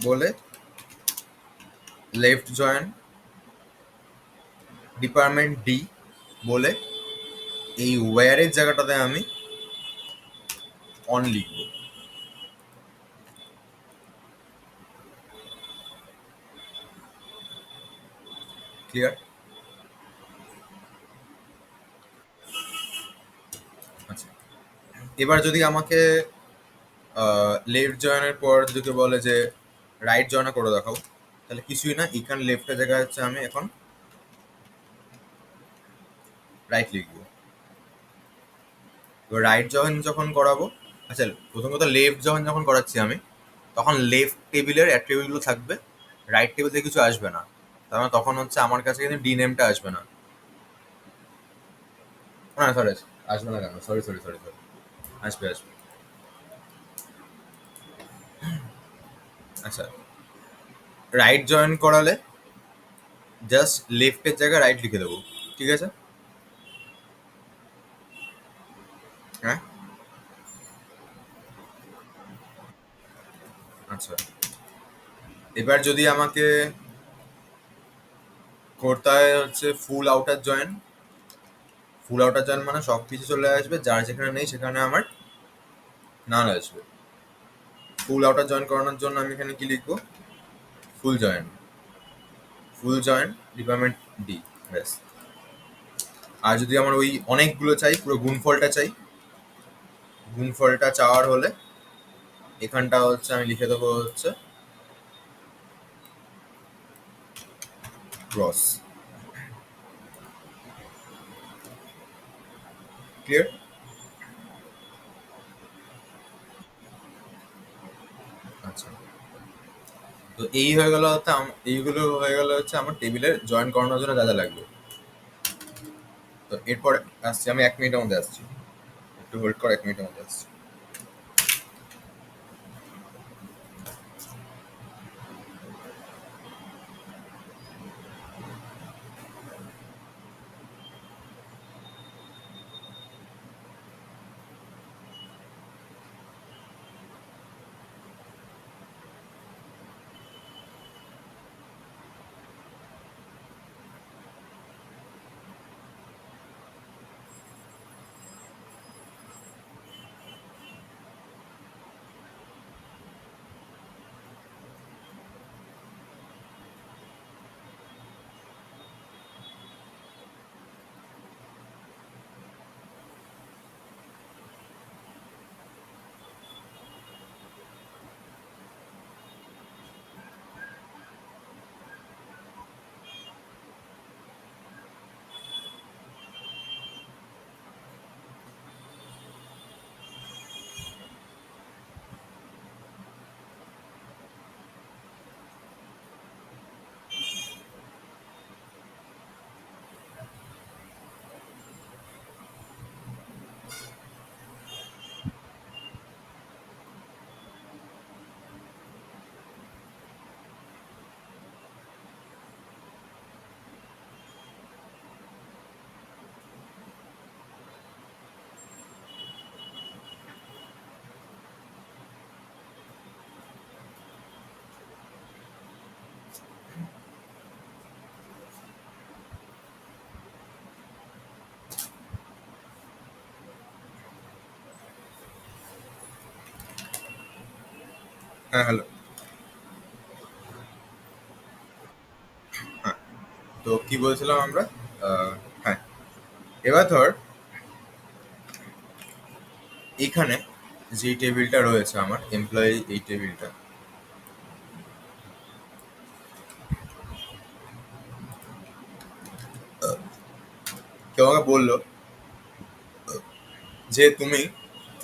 বলে লেফট জয়েন ডিপার্টমেন্ট ডি বলে এই ওয়্যারের জায়গাটাতে আমি অন লিখবো। ক্লিয়ার? আচ্ছা, এবার যদি আমাকে লেফট জয়েনের পর যদি বলে যে রাইট জয়েনে করে দেখাও, তাহলে কিছুই না, এখানে লেফটের জায়গায় হচ্ছে আমি এখন রাইট লিখবো। এবার রাইট জয়েন যখন করাবো, আচ্ছা প্রথম কথা লেফট জয়েন যখন করাচ্ছি আমি, তখন লেফট টেবিলের অ্যাট্রিবিউটগুলো থাকবে, রাইট টেবিল থেকে কিছু আসবে না। তার মানে তখন হচ্ছে আমার কাছে কিন্তু ডি নেমটা আসবে না। না সরি, আসবে না কেন? সরি সরি সরি সরি, আসবে আসবে। আচ্ছা, রাইট জয়েন করালে জাস্ট লেফটের জায়গায় রাইট লিখে দেবো, ঠিক আছে? হ্যাঁ, আচ্ছা। এবার যদি আমাকে করতে হয় হচ্ছে ফুল আউটার জয়েন, ফুল আউটার জয়েন মানে সব কিছু চলে আসবে, যার যেখানে নেই সেখানে আমার নাল আসবে। ফুল আউটার জয়েন করানোর জন্য আমি এখানে কি লিখবো? ফুল জয়েন, ফুল জয়েন ডিপার্টমেন্ট ডি, ব্যাস। আর যদি আমার ওই অনেকগুলো চাই, পুরো গুণফলটা চাই, গুণফলটা চাওয়ার হলে এখানটা হচ্ছে আমি লিখে দেবো হচ্ছে ক্রস। ক্লিয়ার? আচ্ছা, তো এই হয়ে গেল হচ্ছে এইগুলো হয়ে গেল হচ্ছে আমার টেবিলে জয়েন করানোর জন্য যা যা লাগবে। তো এরপর আসছি, আমি 1 মিনিটের মধ্যে আসছি, একটু হোল্ড কর, 1 মিনিটের মধ্যে আসছি। হ্যাঁ, হ্যালো। হ্যাঁ, তো কি বলছিলাম আমরা? হ্যাঁ, এবার ধর এইখানে যে টেবিলটা রয়েছে আমার এমপ্লয়ি, এই টেবিলটা, কেউ আমাকে বললো যে তুমি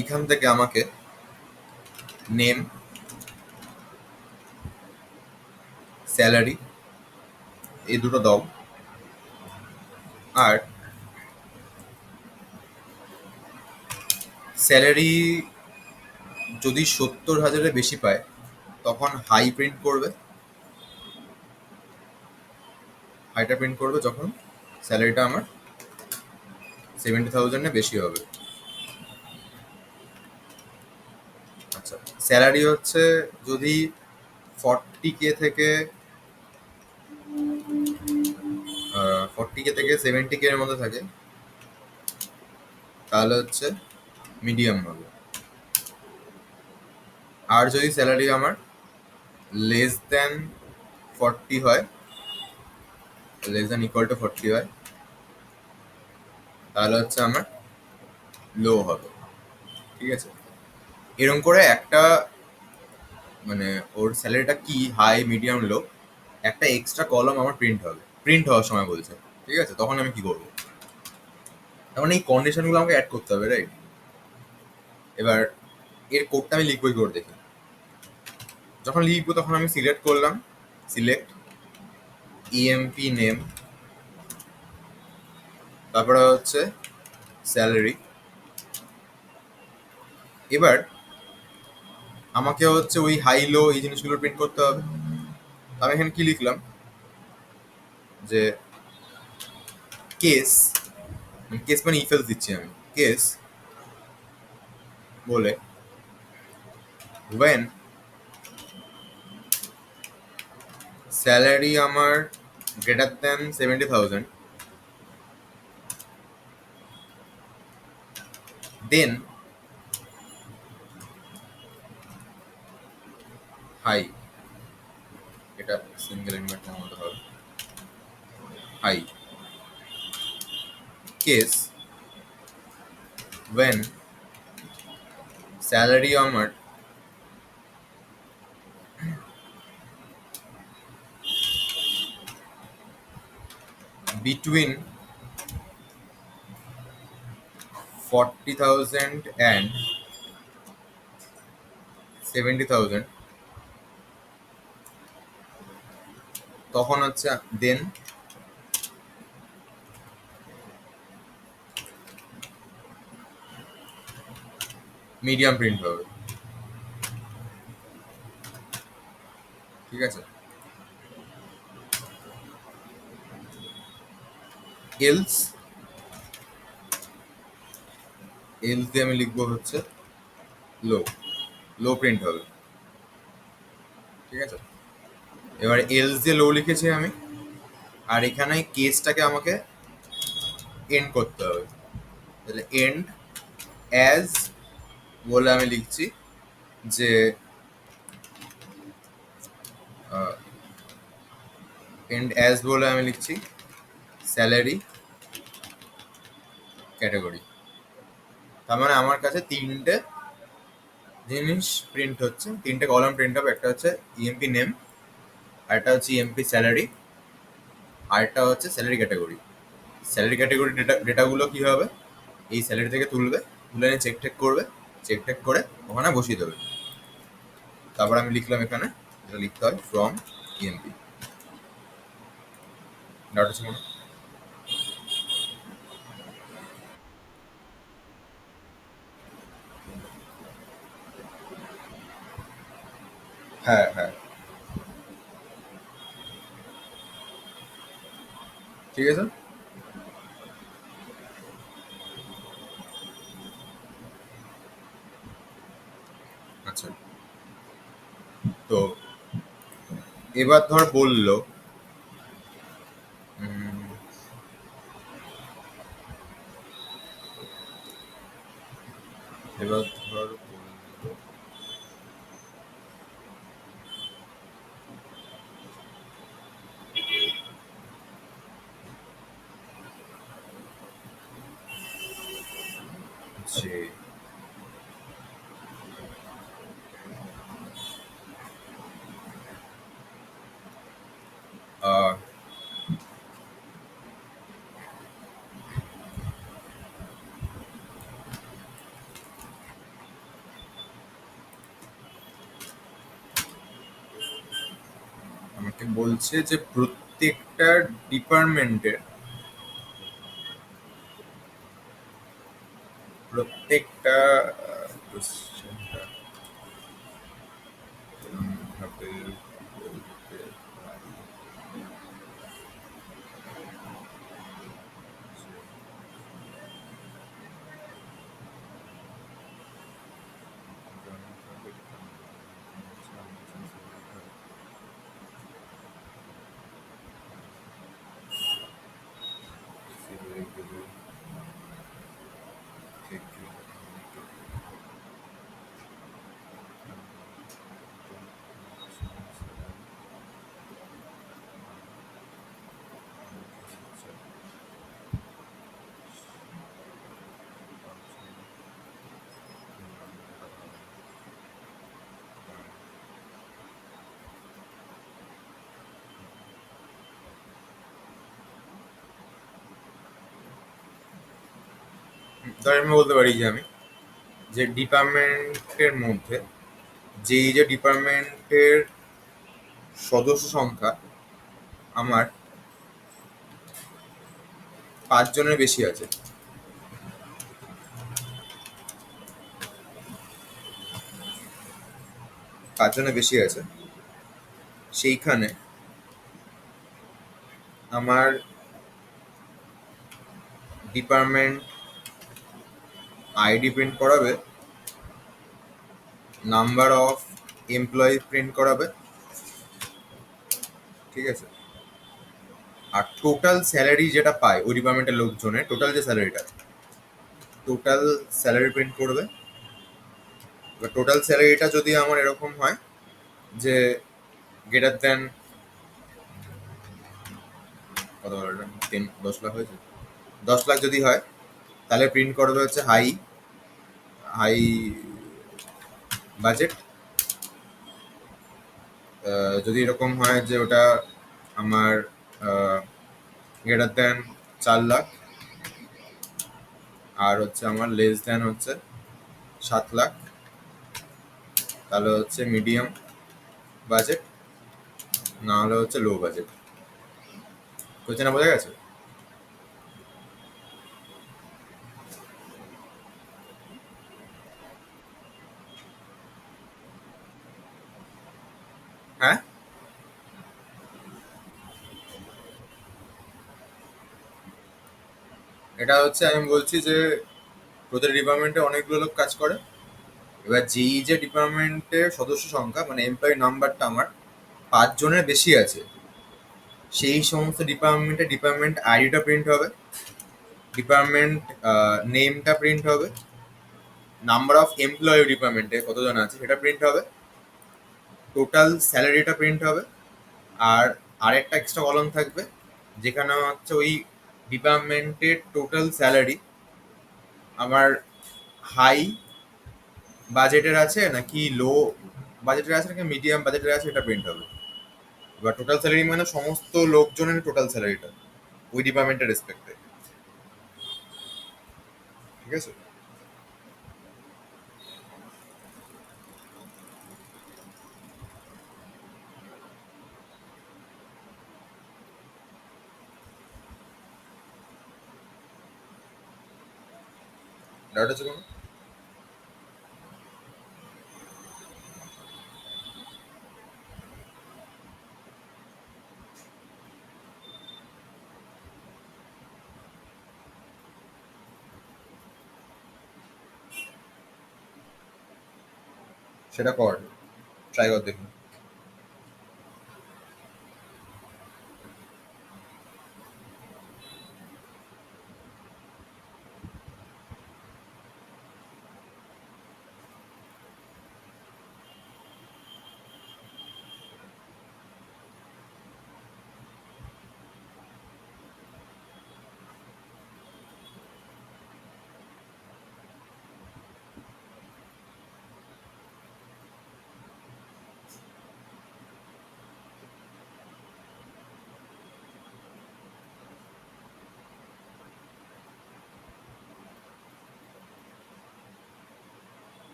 এখান থেকে আমাকে নেম, স্যালারি এই দুটো দাও, আর স্যালারি যদি 70,000-এর বেশি পায় তখন হাই প্রিন্ট করবে, হাইটা প্রিন্ট করবে যখন স্যালারিটা আমার 70,000-এর বেশি হবে। আচ্ছা, স্যালারি হচ্ছে যদি 40K থেকে 70K এর মধ্যে থাকে তাহলে হচ্ছে মিডিয়াম হবে। আর যদি স্যালারি আমার লেস দেন 40 হয়, লেস দেন ইকুয়াল টু 40 হয়, তাহলে হচ্ছে আমার লো হবে। ঠিক আছে, এরকম করে একটা, মানে ওর স্যালারিটা কি হাই মিডিয়াম লো, একটা এক্সট্রা কলম আমার প্রিন্ট হবে, প্রিন্ট হওয়ার সময় বলছে। ঠিক আছে, তখন আমি কি করবো? তার মানে এই কন্ডিশনগুলো আমাকে অ্যাড করতে হবে, রাইট? এবার এর কোডটা আমি লিখবই করে দেখি। যখন লিখবো তখন আমি সিলেক্ট করলাম, সিলেক্ট ইএমপি নেম, তারপরে হচ্ছে স্যালারি। এবার আমাকে হচ্ছে ওই হাই লো এই জিনিসগুলো প্রিন্ট করতে হবে। আমি এখানে কি লিখলাম যে কেস, কেস মানে ইফেলস দিচ্ছি আমি, কেস বলে when স্যালারি আমার গ্রেটার দ্যান 70,000, দেন হাই, এটা সিঙ্গেল ইনভার্টের মধ্যে হবে, হাই কেস when স্যালারি আমার between 40,000 and 70,000, তখন হচ্ছে দেন মিডিয়াম প্রিন্ট হবে। ঠিক আছে। এলস এলস দিয়ে আমি লিখবো হচ্ছে লো, লো প্রিন্ট হবে। ঠিক আছে। এবার এলস দিয়ে লো লিখেছি আমি, আর এখানে কেসটাকে আমাকে এন্ড করতে হবে। তাহলে এন্ড অ্যাজ বলে আমি লিখছি যে এন্ড অ্যাজ বলে আমি লিখছি স্যালারি ক্যাটাগরি। তার মানে আমার কাছে তিনটে জিনিস প্রিন্ট হচ্ছে, তিনটে কলাম প্রিন্ট হবে। একটা হচ্ছে ইএমপি নেম, আরেকটা হচ্ছে ইএমপি স্যালারি, আরেকটা হচ্ছে স্যালারি ক্যাটাগরি। স্যালারি ক্যাটাগরি ডেটাগুলো কি হবে, এই স্যালারি থেকে তুলবে, তুলে নিয়ে চেক টেক করবে, চেক টেক করে ওখানে বসিয়ে দেবে। তারপর আমি লিখলাম এখানে যেটা লিখতে হয় ফ্রম ইএমপি ডাটা ছিল না। হ্যাঁ হ্যাঁ, ঠিক আছে। আচ্ছা, তো এবার ধর বললো উম, এবার ধর বললো যে আহ, আমাকে বলছে যে প্রত্যেকটা ডিপার্টমেন্টের, প্রত্যেকটা কোশ্চেনটা ভাবে বলতে পারি যে ধর আমি বলতে পারি যে আমি যে ডিপার্টমেন্টের মধ্যে যে ডিপার্টমেন্টের সদস্য সংখ্যা আমার 5 জনের বেশি আছে, 5 জনের বেশি আছে, সেইখানে আমার ডিপার্টমেন্ট আইডি প্রিন্ট করাবে, নাম্বার অফ এমপ্লয়ি প্রিন্ট করাবে। ঠিক আছে। আর টোটাল স্যালারি যেটা পায় ওই ডিপার্টমেন্টের লোকজনের, টোটাল যে স্যালারিটা, টোটাল স্যালারি প্রিন্ট করবে। এবার টোটাল স্যালারিটা যদি আমার এরকম হয় যে গ্রেটার দেন কত বললাম, 10-10 লাখ হয়েছে, 10 লাখ যদি হয় তাহলে প্রিন্ট করবে হচ্ছে হাই হাই বাজেট। যদি এরকম হয় যে ওটা আমার গ্রেটার দেন 4 লাখ, আর হচ্ছে আমার লেস দেন হচ্ছে 7 লাখ, তাহলে হচ্ছে মিডিয়াম বাজেট, না হলে হচ্ছে লো বাজেট। কোয়েশ্চেনটা বোঝা গেছে? এটা হচ্ছে আমি বলছি যে তোদের ডিপার্টমেন্টে অনেকগুলো লোক কাজ করে। এবার যেই যে ডিপার্টমেন্টের সদস্য সংখ্যা মানে এমপ্লয়ি নাম্বারটা আমার 5 জনের বেশি আছে, সেই সমস্ত ডিপার্টমেন্টে ডিপার্টমেন্ট আইডিটা প্রিন্ট হবে, ডিপার্টমেন্ট নেমটা প্রিন্ট হবে, নাম্বার অফ এমপ্লয়ি ডিপার্টমেন্টে কতজন আছে সেটা প্রিন্ট হবে, টোটাল স্যালারিটা প্রিন্ট হবে, আর আরেকটা এক্সট্রা কলম থাকবে যেখানে হচ্ছে ওই ডিপার্টমেন্টের টোটাল স্যালারি আমার হাই বাজেটের আছে নাকি লো বাজেটের আছে নাকি মিডিয়াম বাজেটের আছে এটা প্রিন্ট হবে। এবার টোটাল স্যালারি মানে সমস্ত লোকজনের টোটাল স্যালারিটা ওই ডিপার্টমেন্টের রেসপেক্টে। ঠিক আছে? ডাউট আছে কোনো? সেটা কর, ট্রাই কর দেখুন।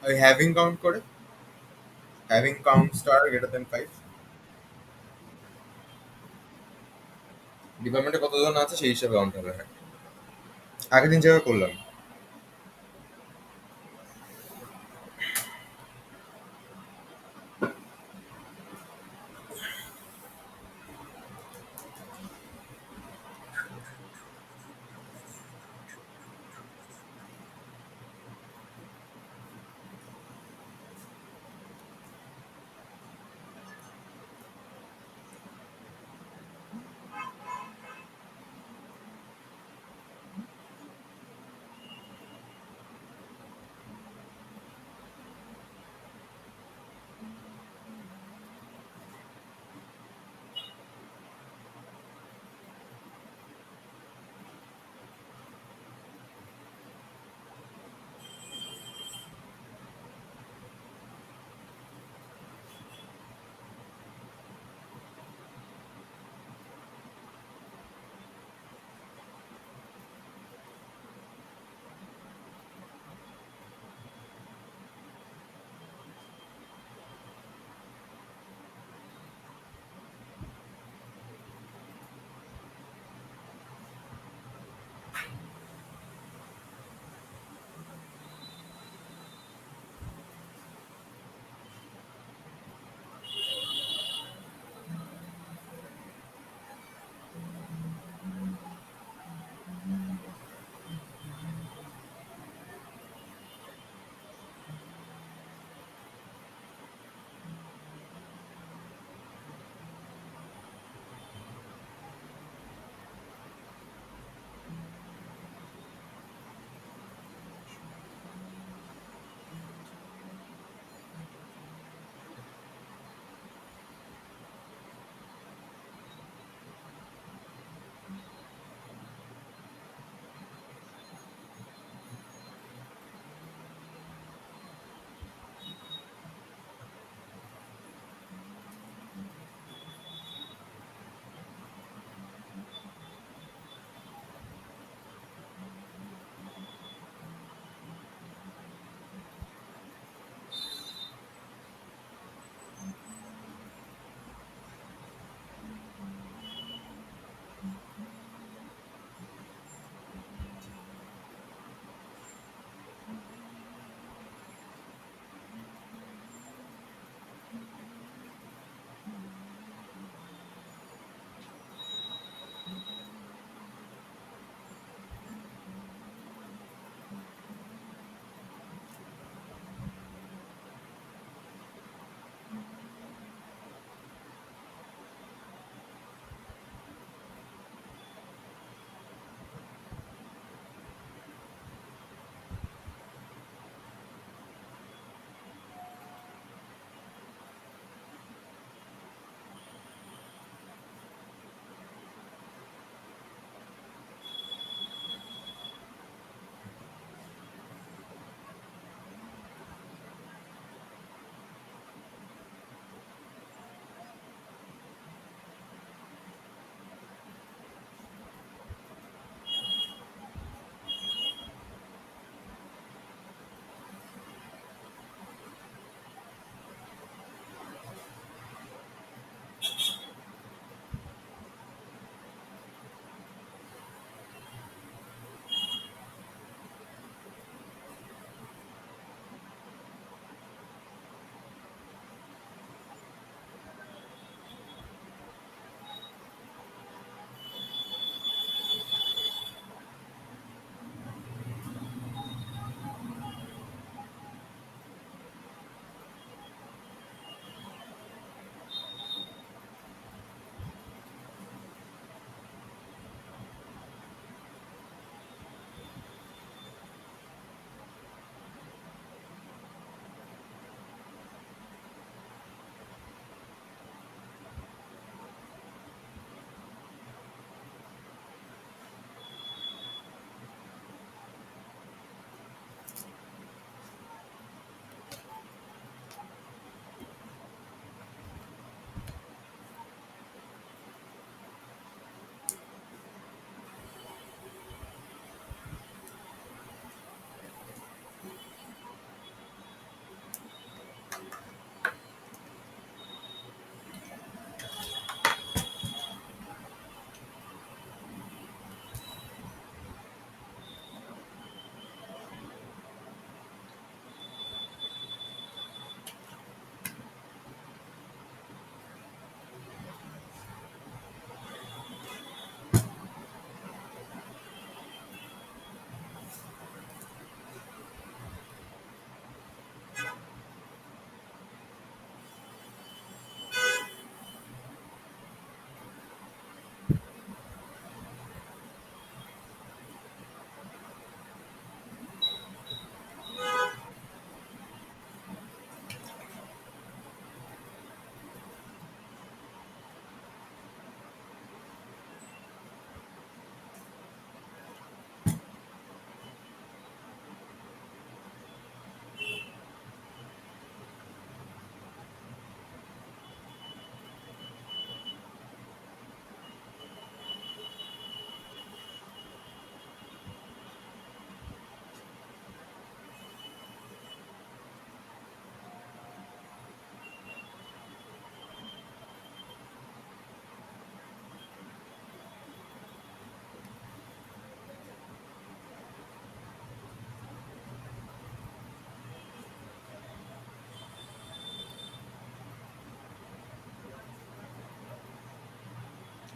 ওই হ্যাভিং কাউন্ট করে, having count star greater than 5, ডিপার্টমেন্টে কতজন আছে সেই হিসাবে কাউন্ট হবে। হ্যাঁ, আগের দিন যেভাবে করলাম।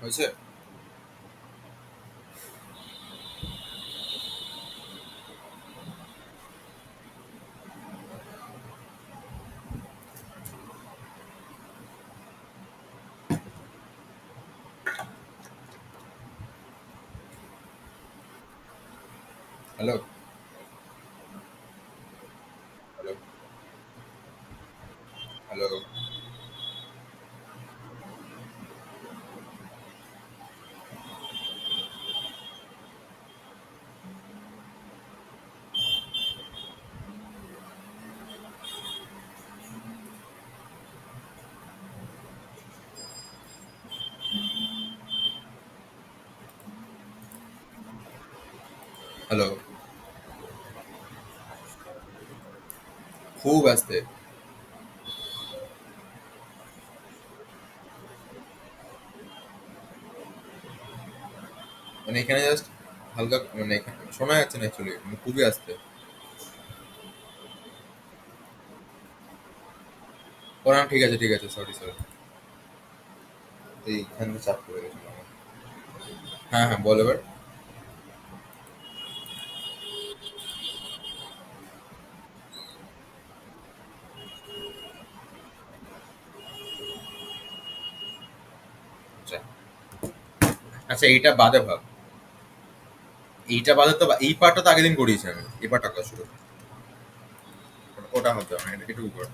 হয়েছে? Hello, hello, hello, hello. খুব আসতে। মানে এখানে জাস্ট হালকা, মানে এখানে শোনা যাচ্ছে না অ্যাকচুয়ালি, মানে খুবই আসতে। ও না, ঠিক আছে, ঠিক আছে, সরি, সরি। এইখানে চাপ পড়ে গেছিল আমার। হ্যাঁ, হ্যাঁ, বল এবার। আচ্ছা, আচ্ছা, এইটা বাদে ভাব। এইটা বাদে তো এই পার্টটা তো আগের দিন করিয়েছি আমি। এই পার্টটা করা শুরু। ওটা হতে হবে না, এটুকু কর।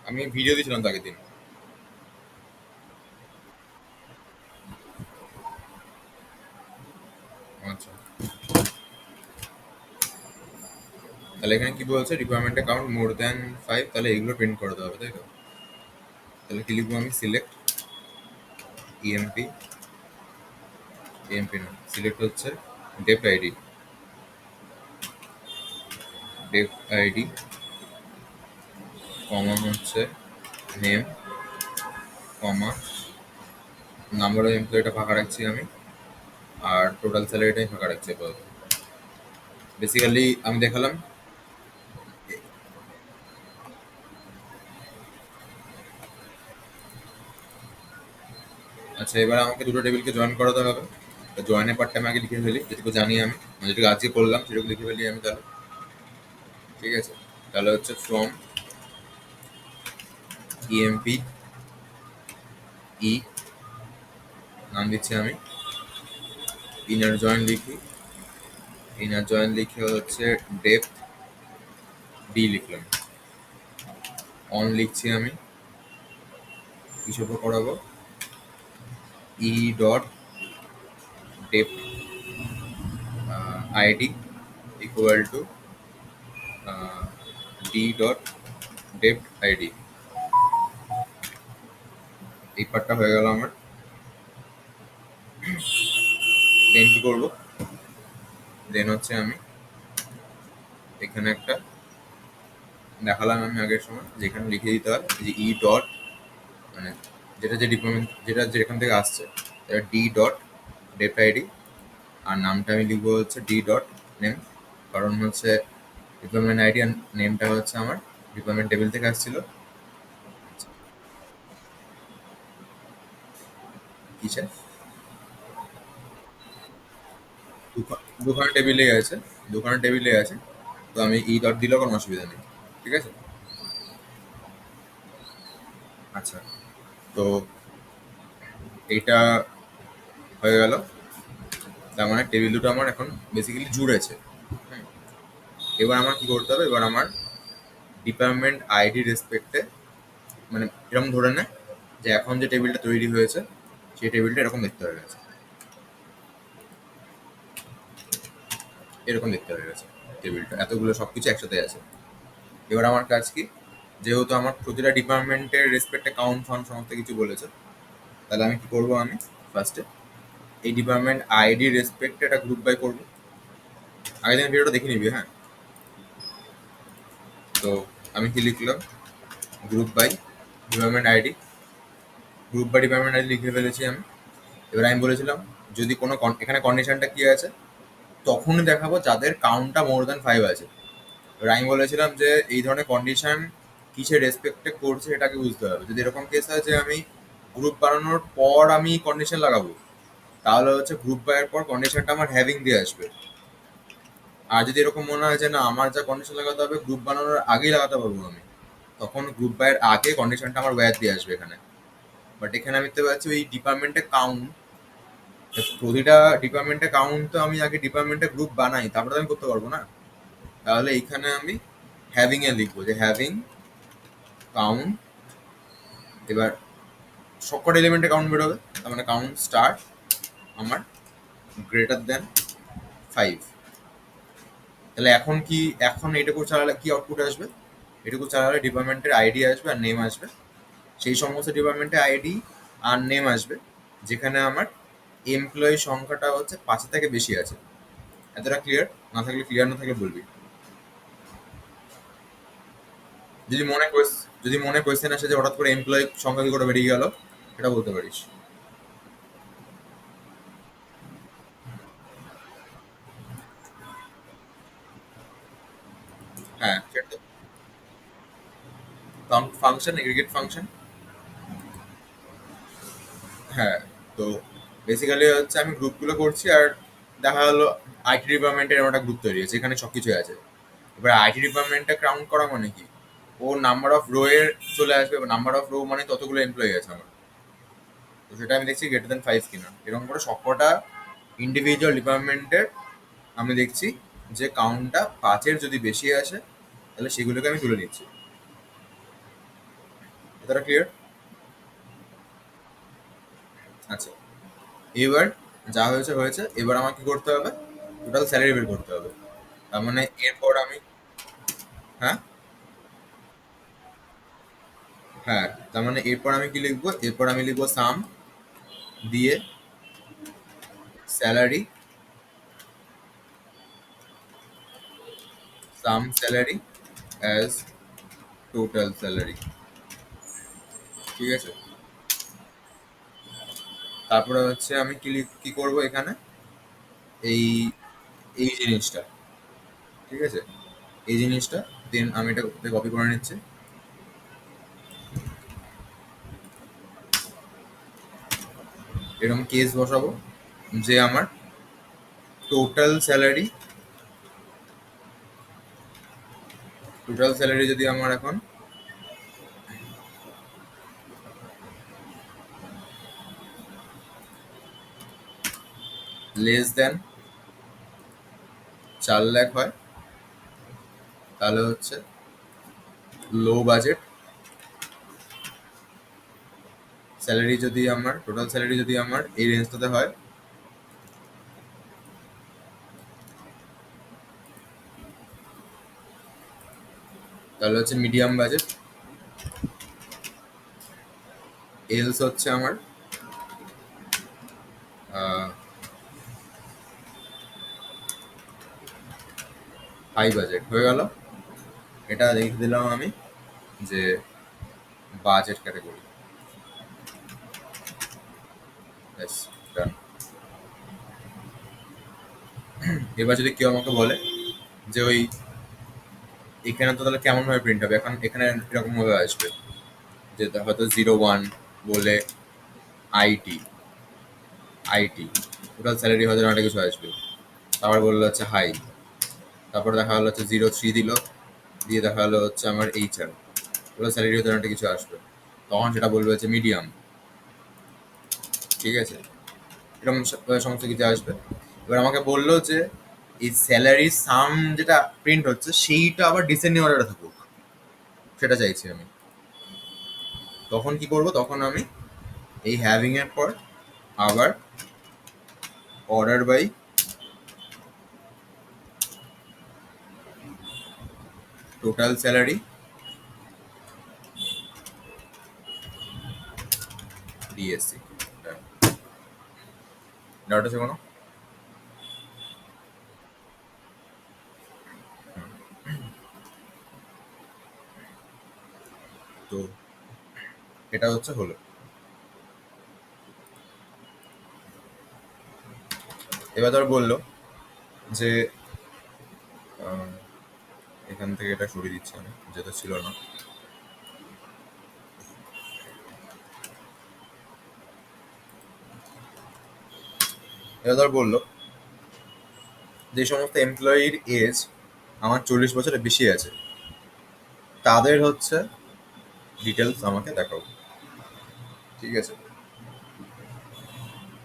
আমি ভিডিও দিয়েছিলাম তো আগের দিন। আচ্ছা, তাহলে এখানে কি বলছে, রিকোয়ারমেন্ট অ্যাকাউন্ট মোর দ্যান 5, তাহলে এগুলো প্রিন্ট করে দেওয়া হবে, তাই তো? তাহলে কি লিখবো আমি? সিলেক্ট ইএমপি, ইএমপি না, সিলেক্ট হচ্ছে ডেপ্ট আইডি, ডেপ্ট আইডি, কমা হচ্ছে নেম, কমা নাম্বার অফ এমপ্লয়িটা ফাঁকা রাখছি আমি, আর টোটাল স্যালারিটাই ফাঁকা রাখছি আপাতত। বেসিক্যালি আমি দেখালাম। আচ্ছা, এবার আমাকে দুটো টেবিলকে জয়েন করাতে হবে। জয়েনের পার্টটা আমি আগে লিখে ফেলি, যেটুকু জানি আমি, মানে যেটুকু আজকে করলাম সেটুকু লিখে ফেলি আমি তাহলে। ঠিক আছে, তাহলে হচ্ছে ফ্রম ইএমপি ই, নাম দিচ্ছি আমি, ইনার জয়েন লিখি, ইনার জয়েন লিখে হচ্ছে ডেপথ ডি লিখলাম, অন লিখছি আমি, হিসেবে করাবো E dot depth ID equal two D dot depth ID. এই পার্টটা হয়ে গেল আমার। দেন কি করবো? দেন হচ্ছে আমি এখানে একটা দেখালাম আমি আগের সময়, যেখানে লিখে দিতে হয় যে ই ডট, মানে যেটা যে ডিপার্টমেন্ট, যেটা যেখান থেকে আসছে, এটা ডি ডট ডেপথ আইডি, আর নামটা আমি লিখবো হচ্ছে ডি ডট নেম, কারণ হচ্ছে ডিপার্টমেন্ট আইডি আর নেমটা হচ্ছে আমার ডিপার্টমেন্ট টেবিল থেকে আসছিল। কিসে? দুখানা টেবিলেই আছে, দুখানা টেবিলে আছে। তো আমি ই ডট দিলেও কোনো অসুবিধা নেই। ঠিক আছে। আচ্ছা, তো এইটা হয়ে গেল। তার মানে টেবিল দুটো আমার এখন বেসিক্যালি জুড়েছে। হুম। এবার আমার কি করতে হবে? এবার আমার ডিপার্টমেন্ট আইডি রেসপেক্টে, মানে এরকম ধরে নেয় যে এখন যে টেবিলটা তৈরি হয়েছে সেই টেবিলটা এরকম দেখতে হয়ে গেছে, এরকম দেখতে হয়ে গেছে। টেবিলটা এতগুলো সবকিছু একসাথে আছে। এবার আমার কাজ কি? যেহেতু আমার প্রতিটা ডিপার্টমেন্টের রেসপেক্টে কাউন্ট ফাউন্ট সমস্ত কিছু বলেছে, তাহলে আমি কি করবো? আমি ফার্স্টে এই ডিপার্টমেন্ট আইডি রেসপেক্টে একটা গ্রুপ বাই করবো। আগে দিন ভিডিওটা দেখে নিবি, হ্যাঁ। তো আমি কি লিখলাম? Group by department ID, group by department ID লিখে ফেলেছি আমি। এবার আমি বলেছিলাম যদি কোনো এখানে কন্ডিশনটা কি আছে, তখনই দেখাবো যাদের কাউন্টটা মোর দ্যান 5 আছে। এবার আমি বলেছিলাম যে এই ধরনের কন্ডিশন কিসের রেসপেক্টে করছে এটাকে বুঝতে হবে। যদি এরকম কেস হয় যে আমি গ্রুপ বানানোর পর আমি কন্ডিশন লাগাবো, তাহলে হচ্ছে গ্রুপ বায়ের পর কন্ডিশনটা আমার হ্যাভিং দিয়ে আসবে। আর যদি এরকম মনে হয় যে না আমার যা কন্ডিশন লাগাতে হবে গ্রুপ বানানোর আগেই লাগাতে পারবো আমি, তখন গ্রুপ বায়ের আগে কন্ডিশনটা আমার ওয়্যার দিয়ে আসবে এখানে। বাট এখানে আমি দেখতে পাচ্ছি ওই ডিপার্টমেন্টে কাউন্ট, প্রতিটা ডিপার্টমেন্টে কাউন্ট তো আমি আগে ডিপার্টমেন্টে গ্রুপ বানাই, তারপরে তো আমি করতে পারবো না। তাহলে এইখানে আমি হ্যাভিং এ লিখবো যে হ্যাভিং কাউন্ট। এবার সবকটা এলিমেন্টে কাউন্ট বেরোবে, তার মানে কাউন্ট স্টার আমার গ্রেটার দেন 5। তাহলে এখন কি, এখন এটুকু চালালে কি আউটপুট আসবে? এটুকু চালালে ডিপার্টমেন্টের আইডি আসবে আর নেম আসবে। সেই সমস্ত ডিপার্টমেন্টের আইডি আর নেম আসবে যেখানে আমার এমপ্লয়ি সংখ্যাটা হচ্ছে 5 থেকে বেশি আছে। এতটা ক্লিয়ার? না থাকলে, ক্লিয়ার না থাকলে বলবি। যদি মনে যদি মনে কোয়েশ্চেন আসে যে হঠাৎ করে এমপ্লয়ি সংখ্যা কি করে বেরিয়ে গেল, সেটা বলতে পারিস। হ্যাঁ সেটা ফাংশন, এগ্রিগেট ফাংশন। হ্যাঁ, তো বেসিক্যালি হচ্ছে আমি গ্রুপগুলো করছি আর দেখা হলো আইটি ডিপার্টমেন্টের এমন একটা গ্রুপ তৈরি হয়েছে, এখানে সব কিছুই আছে। এবার আইটি ডিপার্টমেন্টটা কাউন্ট করা মানে কি, ও নাম্বার অফ রো এর চলে আসবে। নাম্বার অফ রো মানে ততগুলো এমপ্লয়ি আছে আমার, তো সেটা আমি দেখছি গ্রেটার দেন 5 কিনা। এরকম করে সবকটা ইন্ডিভিজুয়াল ডিপার্টমেন্টের আমি দেখছি যে কাউন্টটা 5-এর যদি বেশি আসে তাহলে সেগুলোকে আমি তুলে নিচ্ছি। এতটা ক্লিয়ার? আচ্ছা, এবার যা হয়েছে হয়েছে, এবার আমাকে কি করতে হবে, টোটাল স্যালারি বের করতে হবে। তার মানে এরপর আমি, হ্যাঁ হ্যাঁ, তার মানে এরপর আমি কি লিখবো, এরপর আমি লিখবো সাম দিয়ে স্যালারি, সাম স্যালারি অ্যাজ টোটাল স্যালারি। ঠিক আছে, তারপরে হচ্ছে আমি কি করব এখানে, এই এই জিনিসটা, ঠিক আছে, এই জিনিসটা দেন আমি এটা কপি করে নিচ্ছি। এরকম কেস বসাবো যে আমার টোটাল স্যালারি, টোটাল স্যালারি যদি আমার এখন লেস দেন 4 লাখ হয়, তাহলে হচ্ছে লো বাজেট স্যালারি। যদি আমার টোটাল স্যালারি যদি আমার এই রেঞ্জটাতে হয়, তাহলে হচ্ছে মিডিয়াম বাজেট। এলস হচ্ছে আমার হাই বাজেট হয়ে গেল। এটা লিখে দিলাম আমি যে বাজেট ক্যাটাগরি। ব্যাস, ডান। এবার যদি কেউ আমাকে বলে যে ওই এখানে তো তাহলে কেমন ভাবে প্রিন্ট হবে, এখন এখানে এরকম ভাবে আসবে যে হয়তো 01 বলে আইটি, আইটি টোটাল স্যালারি হয়তো একটা কিছু আসবে, তারপর বললো হচ্ছে হাই, তারপর দেখা হলো হচ্ছে 03 দিল, দিয়ে দেখা হলো হচ্ছে আমার এইচআর, টোটাল স্যালারি হয়তো একটা কিছু আসবে, তখন সেটা বলবে হচ্ছে মিডিয়াম। ঠিক আছে, এরকম সমস্ত কিছু আসবে। এবার আমাকে বললো যে এই স্যালারি সাম যেটা প্রিন্ট হচ্ছে সেইটা আবার ডিসেন্ডিং অর্ডারে থাকুক, সেটা চাইছি আমি। তখন কি করব, তখন আমি এই হ্যাভিং এর পর আবার order by total salary DSC. Doubt আছে কোনো? তো এটা হচ্ছে হলো। এবার ধর বললো যে আহ, এখান থেকে এটা সরিয়ে দিচ্ছি আমি, যেটা ছিল না। এবার ধর বললো যে সমস্ত এমপ্লয়ির এজ আমার 40 বছরের বেশি আছে, তাদের হচ্ছে ডিটেলস আমাকে দেখাও। ঠিক আছে,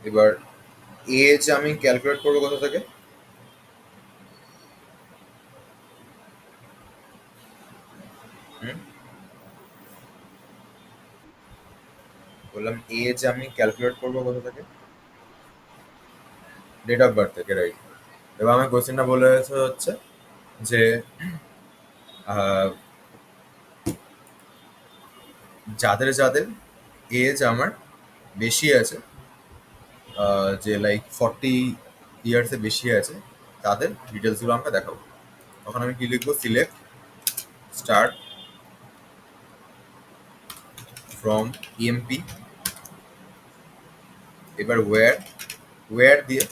এবার এজ আমি ক্যালকুলেট করবো কোথা থেকে? হুম, বললাম এজ আমি ক্যালকুলেট করবো কোথা থেকে? ডেট অফ বার্থ থেকে, রাইট। এবার আমার কোশ্চেনটা বলে হচ্ছে যে আহ, যাদের যাদের এজ আমার বেশি আছে, যে লাইক 40 ইয়ার্সে বেশি আছে, তাদের ডিটেলসগুলো আমাকে দেখাবো। তখন আমি কি লিখবো? Select star from EMP. এবার ওয়্যার দিয়ে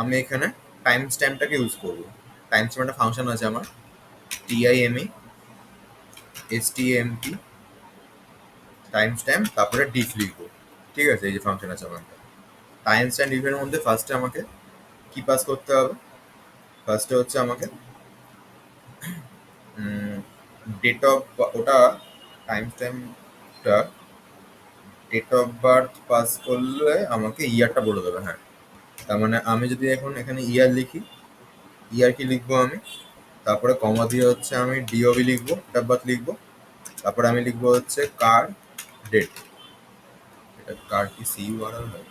আমি এখানে টাইম স্ট্যাম্পটাকে ইউজ করবো। টাইম স্ট্যাম্প একটা ফাংশন আছে আমার, TIME STAMP টাইম স্ট্যাম্প, তারপরে ডিফ লিখবো। ঠিক আছে, এই যে ফাংশন আছে আমার টাইম স্ট্যাম্প ডিফের মধ্যে ফার্স্টে আমাকে কি পাস করতে হবে? ফার্স্টে হচ্ছে আমাকে ডেট অফ, ওটা টাইম স্ট্যাম্পটা ডেট অফ বার্থ পাস করলে আমাকে ইয়ারটা বলে দেবে। হ্যাঁ, তার মানে আমি যদি এখন এখানে ইয়ার লিখি, ইয়ার কি লিখবো আমি? তারপরে কমা দিয়ে হচ্ছে আমি ডিওবি লিখবো, ডেট অফ বার্থ লিখবো। তারপরে আমি লিখবো হচ্ছে কার ডেট। এটা কার কি CUR হয়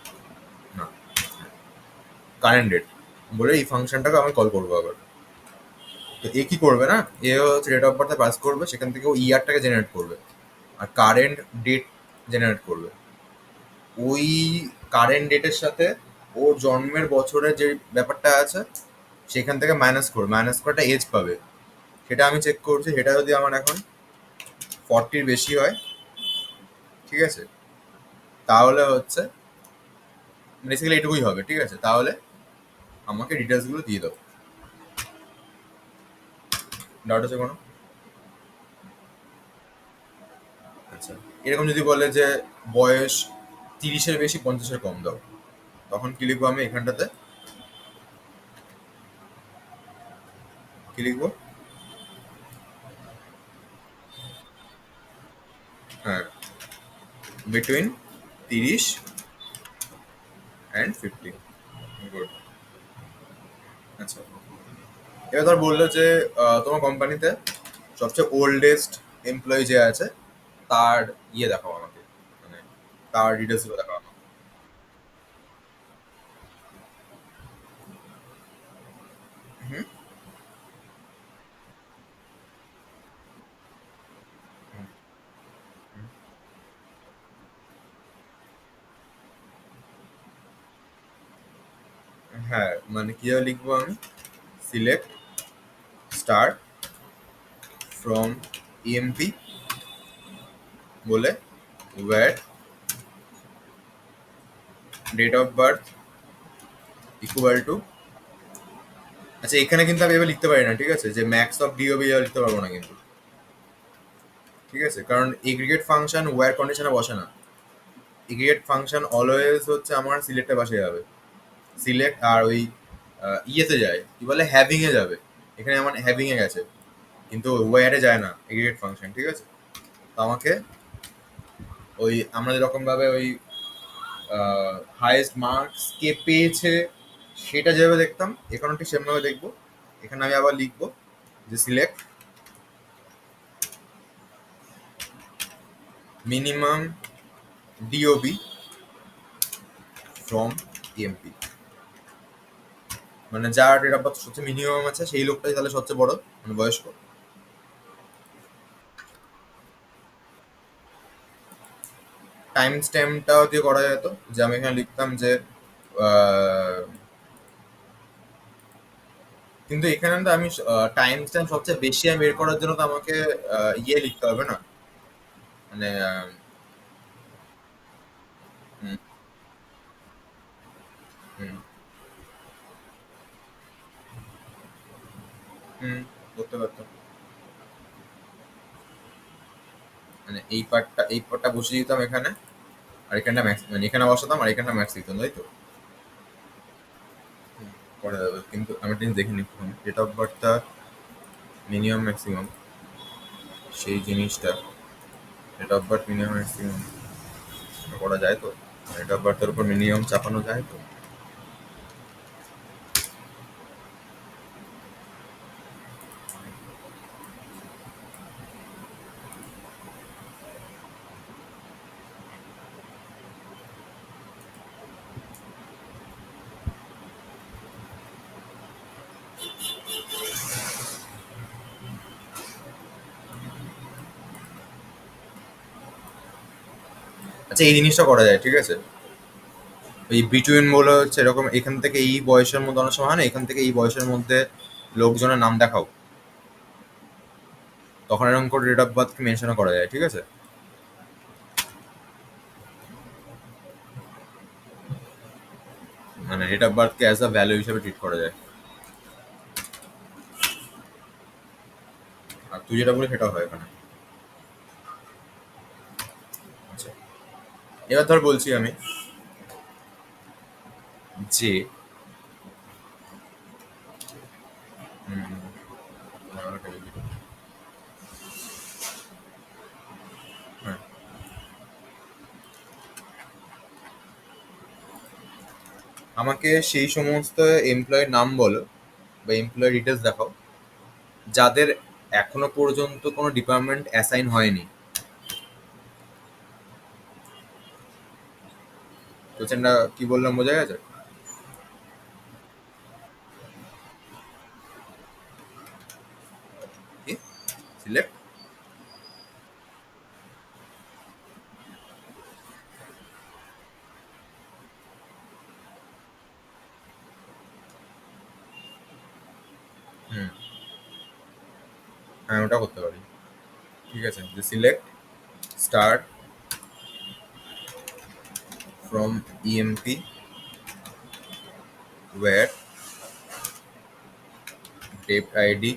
না, কারেন্ট ডেট বলে এই ফাংশনটাকে আমি কল করবো আবার। তো এ কি করবে না, এ হচ্ছে ডেট অফ বার্থে পাস করবে, সেখান থেকে ও ইয়ারটাকে জেনারেট করবে আর কারেন্ট ডেট জেনারেট করবে। ওই কারেন্ট ডেটের সাথে ওর জন্মের বছরের যে ব্যাপারটা আছে সেখান থেকে মাইনাস করে একটা এজ পাবে। সেটা আমি চেক করছি, সেটা যদি আমার এখন 40-র বেশি হয়, ঠিক আছে, তাহলে হচ্ছে বেসিক্যালি এটুকুই হবে। ঠিক আছে, তাহলে আমাকে ডিটেলসগুলো দিয়ে দাও। ডাউট আছে কোনো? আচ্ছা, এরকম যদি বলে যে বয়স 30-এর বেশি 50-এর কম দাও, তখন কি লিখবো আমি এখানটাতে? কি লিখবো? হ্যাঁ, বিটুইন 30 and 50। গুড। আচ্ছা, এবার ধর বললো যে তোমার কোম্পানিতে সবচেয়ে ওল্ডেস্ট এমপ্লয়ি যে আছে তার ইয়ে দেখাও আমাকে, মানে তার ডিটেলস গুলো দেখাও আমাকে। হুম, হ্যাঁ, মানে কিভাবে লিখবো আমি? সিলেক্ট স্টার্ট ফ্রম ইএমপি বলে where date of birth equal to, আচ্ছা এখানে কিন্তু আমি এবার লিখতে পারি না, ঠিক আছে, যে ম্যাক্স অফ ডিওবি লিখতে পারবো না কিন্তু। ঠিক আছে, কারণ এগ্রিগেট ফাংশন ওয়্যার কন্ডিশনে বসে না। এগ্রিগেট ফাংশন অলওয়েজ হচ্ছে আমার সিলেক্টে বসে যাবে। সিলেক্ট আর ওই ইয়েতে যায়, কি বলে, হ্যাভিং এ যাবে। এখানে আমার হ্যাভিং এ গেছে, কিন্তু ওয়্যারে যায় না এগ্রিগেট ফাংশন। ঠিক আছে, তো আমাকে ওই আমরা যেরকম ভাবে ওই হাইয়েস্ট মার্কস কে পেয়েছে সেটা যেভাবে দেখতাম, এখানে ঠিক সেমভাবে দেখবো। এখানে আমি আবার লিখবো যে select minimum DOB from EMP, মানে যার ডেট অফ বার্থ সবচেয়ে মিনিমাম আছে সেই লোকটাই তাহলে সবচেয়ে বড়, মানে বয়স্ক। টাইম স্ট্যাম্পটাও দিয়ে করা যেত, যে আমি এখানে লিখতাম যে আহ, কিন্তু এখানে তো আমি টাইম স্ট্যাম্প সবচেয়ে বেশি আমি বের করার জন্য তো আমাকে ইয়ে লিখতে হবে না, মানে হুম, হুম, হুম, করতে পারতাম। মানে এই পার্টটা বসিয়ে দিতাম এখানে, আর এখানটা ম্যাক্স, মানে এখানে বসাতাম আর এখানটা ম্যাক্স দিতাম, তাই তো? করা যাবে, কিন্তু আমি একটা জিনিস দেখে নিই প্রথমে, ডেট অফ বার্থটা মিনিমাম ম্যাক্সিমাম, সেই জিনিসটা, date of birth minimum maximum করা যায় তো? ডেট অফ বার্থের উপর মিনিমাম চাপানো যায় তো? আচ্ছা, এই জিনিসটা করা যায়, ঠিক আছে। এই বিটুইন বলে হচ্ছে এরকম, এখান থেকে এই বয়সের মধ্যে অনেক সময় হয় না, এখান থেকে এই বয়সের মধ্যে লোকজনের নাম দেখাও, তখন এরকম করে ডেট অফ বার্থকে মেনশনও করা যায়, ঠিক আছে। মানে ডেট অফ বার্থকে অ্যাজ আ ভ্যালু হিসেবে ট্রিট করা যায়। আর তুই যেটা বলি সেটা হয় এখানে। আচ্ছা, এবার ধর বলছি আমি যে হ্যাঁ, আমাকে সেই সমস্ত এমপ্লয়ের নাম বলো বা এমপ্লয় ডিটেলস দেখাও যাদের এখনো পর্যন্ত কোনো ডিপার্টমেন্ট অ্যাসাইন হয়নি। কোশ্চেনটা কি বললাম, বোঝা গেছে? কি সিলেক্ট? হুম, হ্যাঁ, ওটা করতে পারি। ঠিক আছে, যে select star from EMP where date ID,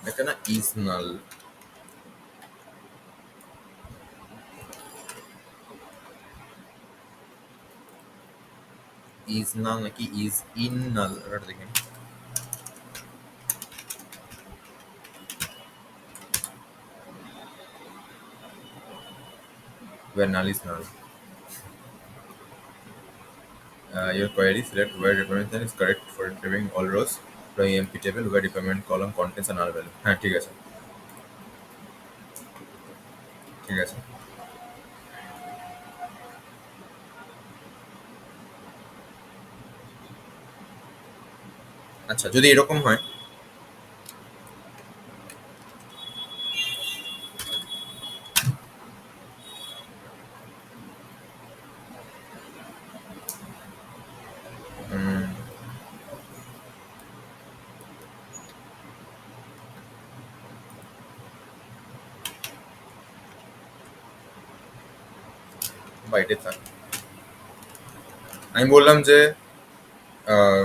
এটা না ইজ নাল, ইজ নাল নাকি ইজ ইন নাল, ওটা দেখে where null is null. Your query select where requirement is correct for retrieving all rows from EMP table where requirement column contains a null value. হ্যাঁ, ঠিক আছে, ঠিক আছে। আচ্ছা, যদি এরকম হয়, বাইরে থাক, আমি বললাম যে আহ,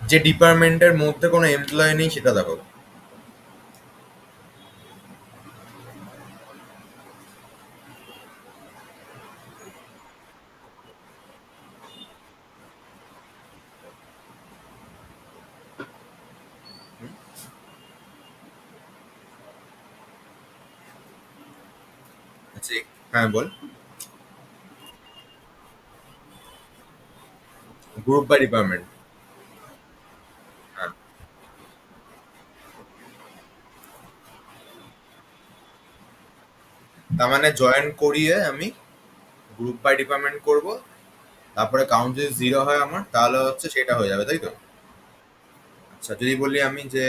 যে ডিপার্টমেন্টের মধ্যে কোনো এমপ্লয় নেই সেটা দেখো। আচ্ছা, হ্যাঁ বল। Group by department? হ্যাঁ, তার মানে জয়েন করিয়ে আমি গ্রুপ বাই ডিপার্টমেন্ট করব, তারপরে কাউন্ট যদি জিরো হয় আমার, তাহলে হচ্ছে সেটা হয়ে যাবে, তাই তো? আচ্ছা, যদি বলি আমি যে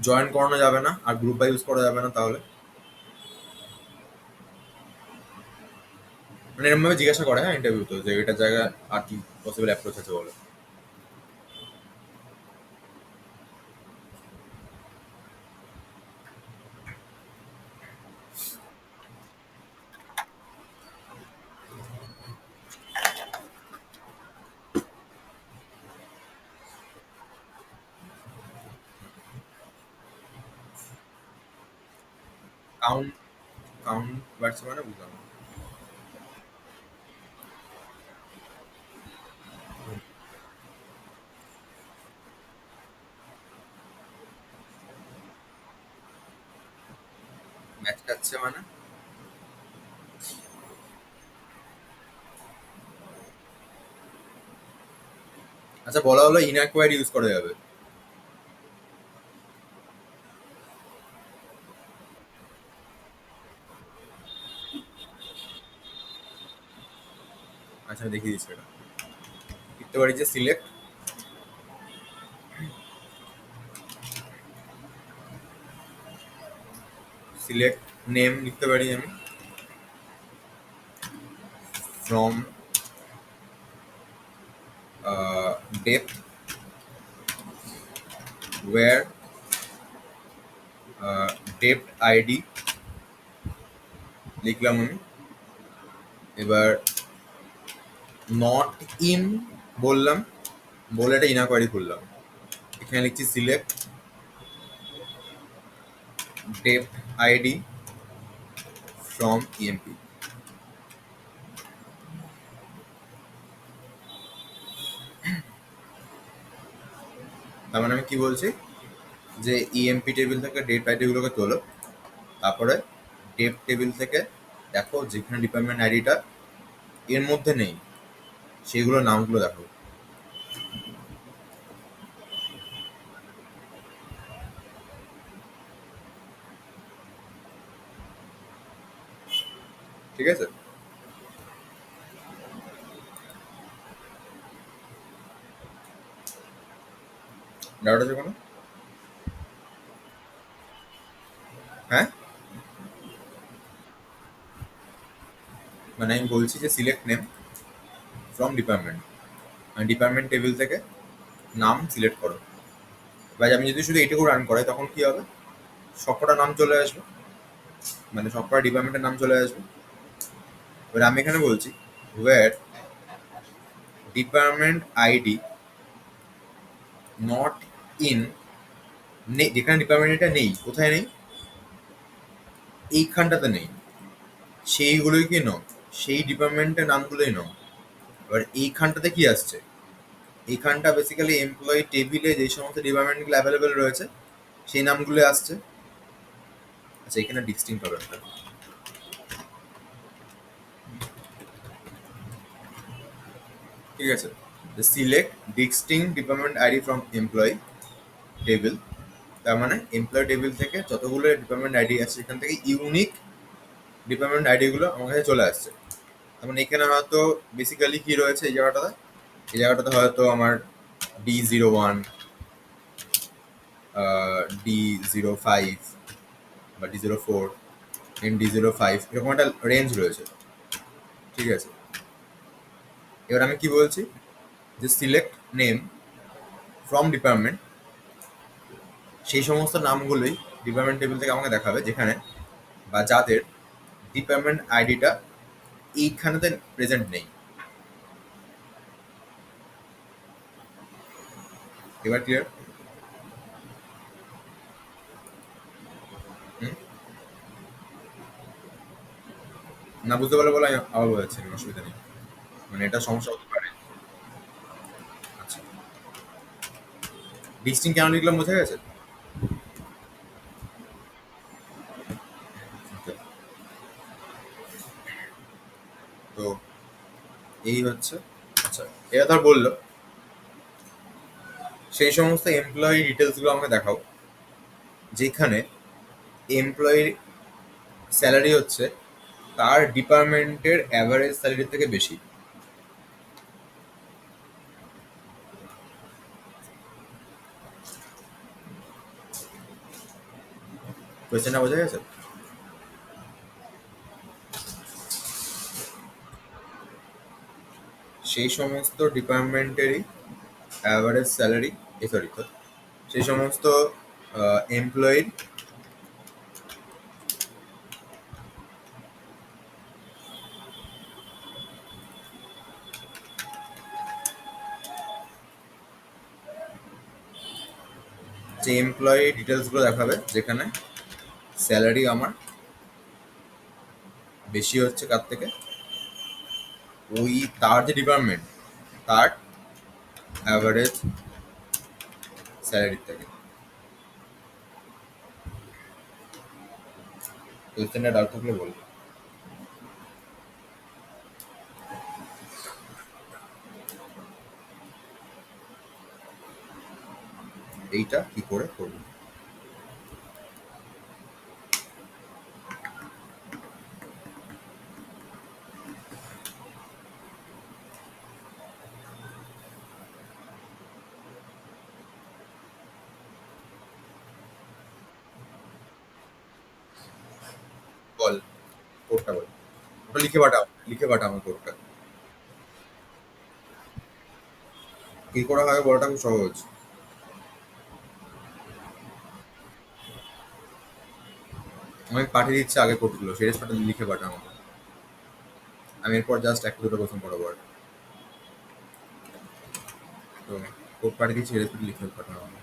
জয়েন করানো যাবে না আর গ্রুপ বাই ইউজ করা যাবে না, তাহলে মানে এরকম ভাবে জিজ্ঞাসা করে, হ্যাঁ, ইন্টারভিউতে যে এটার জায়গায় আর কি পসিবল অ্যাপ্রোচ আছে বলে। কাউন্ট কাউন্ট বাড়ছে মানে বুঝলাম না। ম্যাচ খাচ্ছে মানে? আচ্ছা, বলা হলো ইনঅ্যাকোয়ার্ড ইউজ করা যাবে। আচ্ছা, আমি দেখিয়ে দিচ্ছি এটা। লিখতে পারি যে সিলেক্ট, সিলেক্ট নেম লিখতে পারি আমি, from dept where dept ID লিখলাম আমি। এবার নট ইন বললাম, বলে এটা ইনঅ্যাকোয়ারি খুললাম। এখানে লিখছি select depth ID from EMP. তার মানে আমি কি বলছি, যে ইএমপি টেবিল থেকে ডেট আইডি গুলোকে তোলো, তারপরে ডেপ টেবিল থেকে দেখো যেখানে ডিপার্টমেন্ট আইডিটা এর মধ্যে নেই সেইগুলোর নামগুলো দেখো। ঠিক আছে? ডাউট আছে কোনো? হ্যাঁ, মানে আমি বলছি যে সিলেক্ট নেম ফ্রম ডিপার্টমেন্ট, মানে ডিপার্টমেন্ট টেবিল থেকে নাম সিলেক্ট করো। এবার আমি যদি শুধু এইটুকু রান করাই তখন কি হবে, সবকটা নাম চলে আসবে, মানে সবকটা ডিপার্টমেন্টের নাম চলে আসবে। এবার আমি এখানে বলছি where department ID not in, নেই যেখানে ডিপার্টমেন্ট এটা নেই, কোথায় নেই, এইখানটাতে নেই, সেইগুলোই কি নাও, সেই ডিপার্টমেন্টের নামগুলোই নাও। এবার এইখানটাতে কি আসছে, এইখানটা বেসিক্যালি এমপ্লয়ি টেবিলে যে সমস্ত ডিপার্টমেন্টগুলো অ্যাভেলেবেল রয়েছে সেই নামগুলো আসছে। আচ্ছা, এখানে ডিস্টিংক্ট হবে একটা, ঠিক আছে? Select ডিস্টিং department ID from employee table, তার মানে এমপ্লয়ি টেবিল থেকে যতগুলো ডিপার্টমেন্ট আইডি আছে সেখান থেকে ইউনিক ডিপার্টমেন্ট আইডি গুলো আমার কাছে চলে আসছে। তার মানে এখানে হয়তো বেসিক্যালি কি রয়েছে এই জায়গাটাতে, এই জায়গাটাতে হয়তো আমার D01, D05 বা D04, MD05 এরকম একটা রেঞ্জ রয়েছে। ঠিক আছে? এবার আমি কি বলছি, যে সিলেক্ট নেম ফ্রম ডিপার্টমেন্ট, সেই সমস্ত নামগুলোই ডিপার্টমেন্ট টেবিল থেকে আমাকে দেখাবে যেখানে বা যাদের ডিপার্টমেন্ট আইডিটা এইখানেতে প্রেজেন্ট নেই। এবার ক্লিয়ার? না বুঝতে পারলে বলে আমি আবার বোঝাচ্ছি, অসুবিধা নেই, মানে এটা সমস্যা হতে পারে। আচ্ছা, ডিস্টিং কেন লিখলাম বোঝা গেছে? Okay, তো এই হচ্ছে। আচ্ছা, এরা ধর বললো সেই সমস্ত এমপ্লয়ি ডিটেলস গুলো আমাকে দেখাও যেখানে এমপ্লয়ির স্যালারি হচ্ছে তার ডিপার্টমেন্টের অ্যাভারেজ স্যালারির থেকে বেশি। কোয়েশ্চেনটা বোঝা গেছে? সেই সমস্ত ডিপার্টমেন্টেরই অ্যাভারেজ স্যালারি, সরি, সেই সমস্ত এমপ্লয়ির যে এমপ্লয়ি ডিটেলস গুলো দেখাবে যেখানে স্যালারি আমার বেশি হচ্ছে কার থেকে? ওই তার যে ডিপার্টমেন্ট, তার অ্যাভারেজ স্যালারির থেকে। কোয়েশ্চেনটা ডাউট থাকলে বল। এইটা কি করে করবো? বল, কোডটা বল। ওটা লিখে পাঠাও, লিখে পাঠাও আমার কোডটা। কি করা হয় বড়টা খুব সহজ। আমি পাঠিয়ে দিচ্ছি আগে কোডগুলো, সেই রেসপটা লিখে পাঠাও আমাকে। আমি এরপর জাস্ট একটা দুটো কোশ্চেন পড়াবো আর। তো কোড পাঠিয়ে দিচ্ছি, রেসপটা লিখে পাঠাও আমাকে।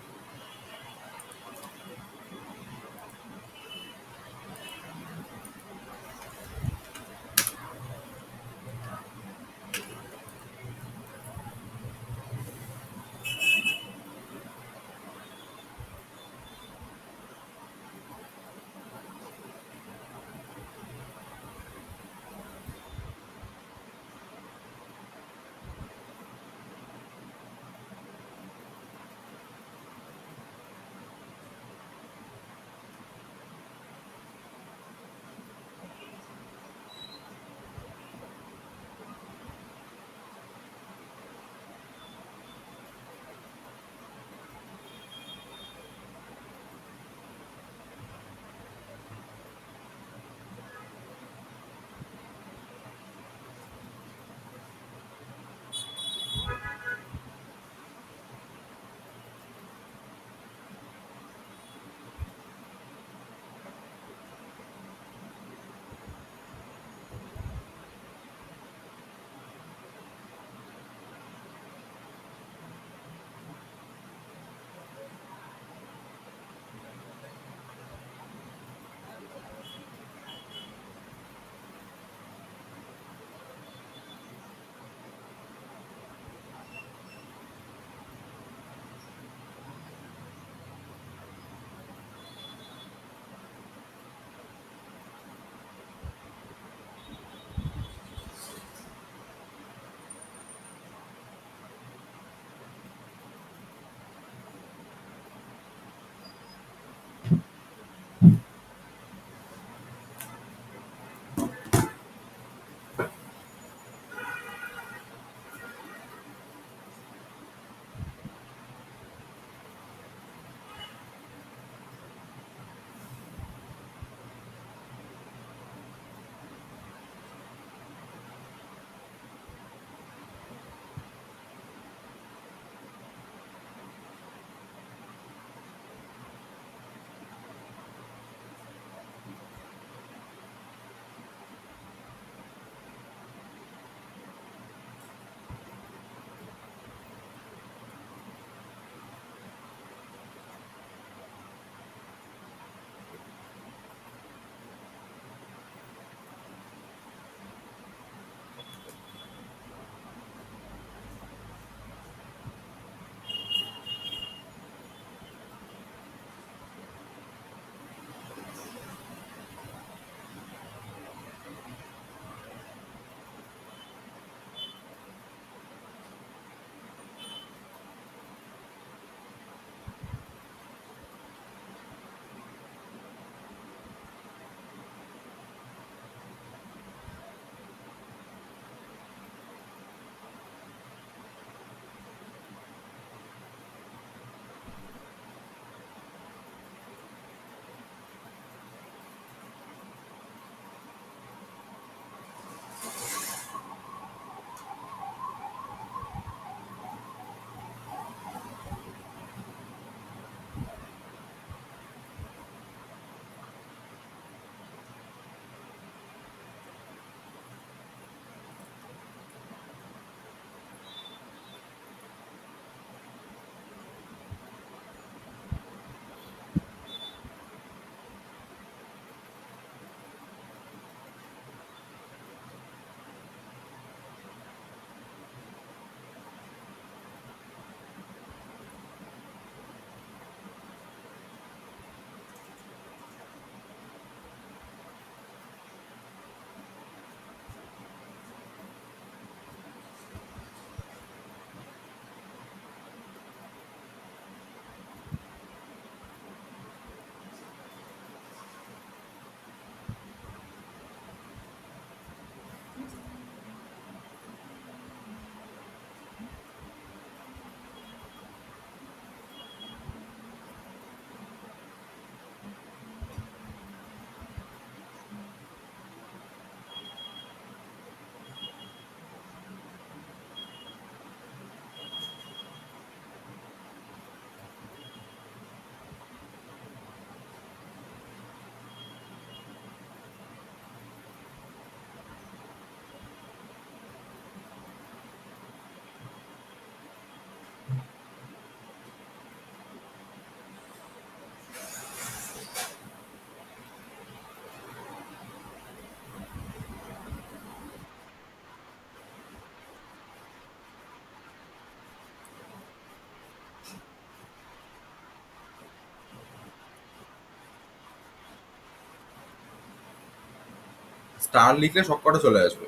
স্টার লিখলে সব কটা চলে আসবে।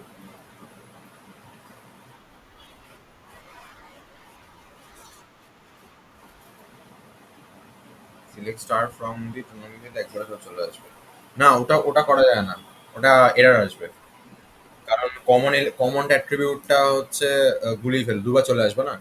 Select star from the tournament একবারে সব চলে আসবে। না, ওটা ওটা করা যায় না। ওটা এরর আসবে। কারণ কমন অ্যাট্রিবিউটটা হচ্ছে গুলিয়ে ফেল দুবার চলে আসবে না।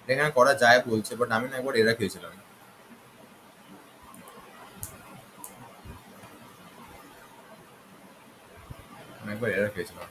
এখানে করা যায় বলছে, বাট আমি না একবার এরা খেয়েছিলাম। আমি একবার এরা খেয়েছিলাম।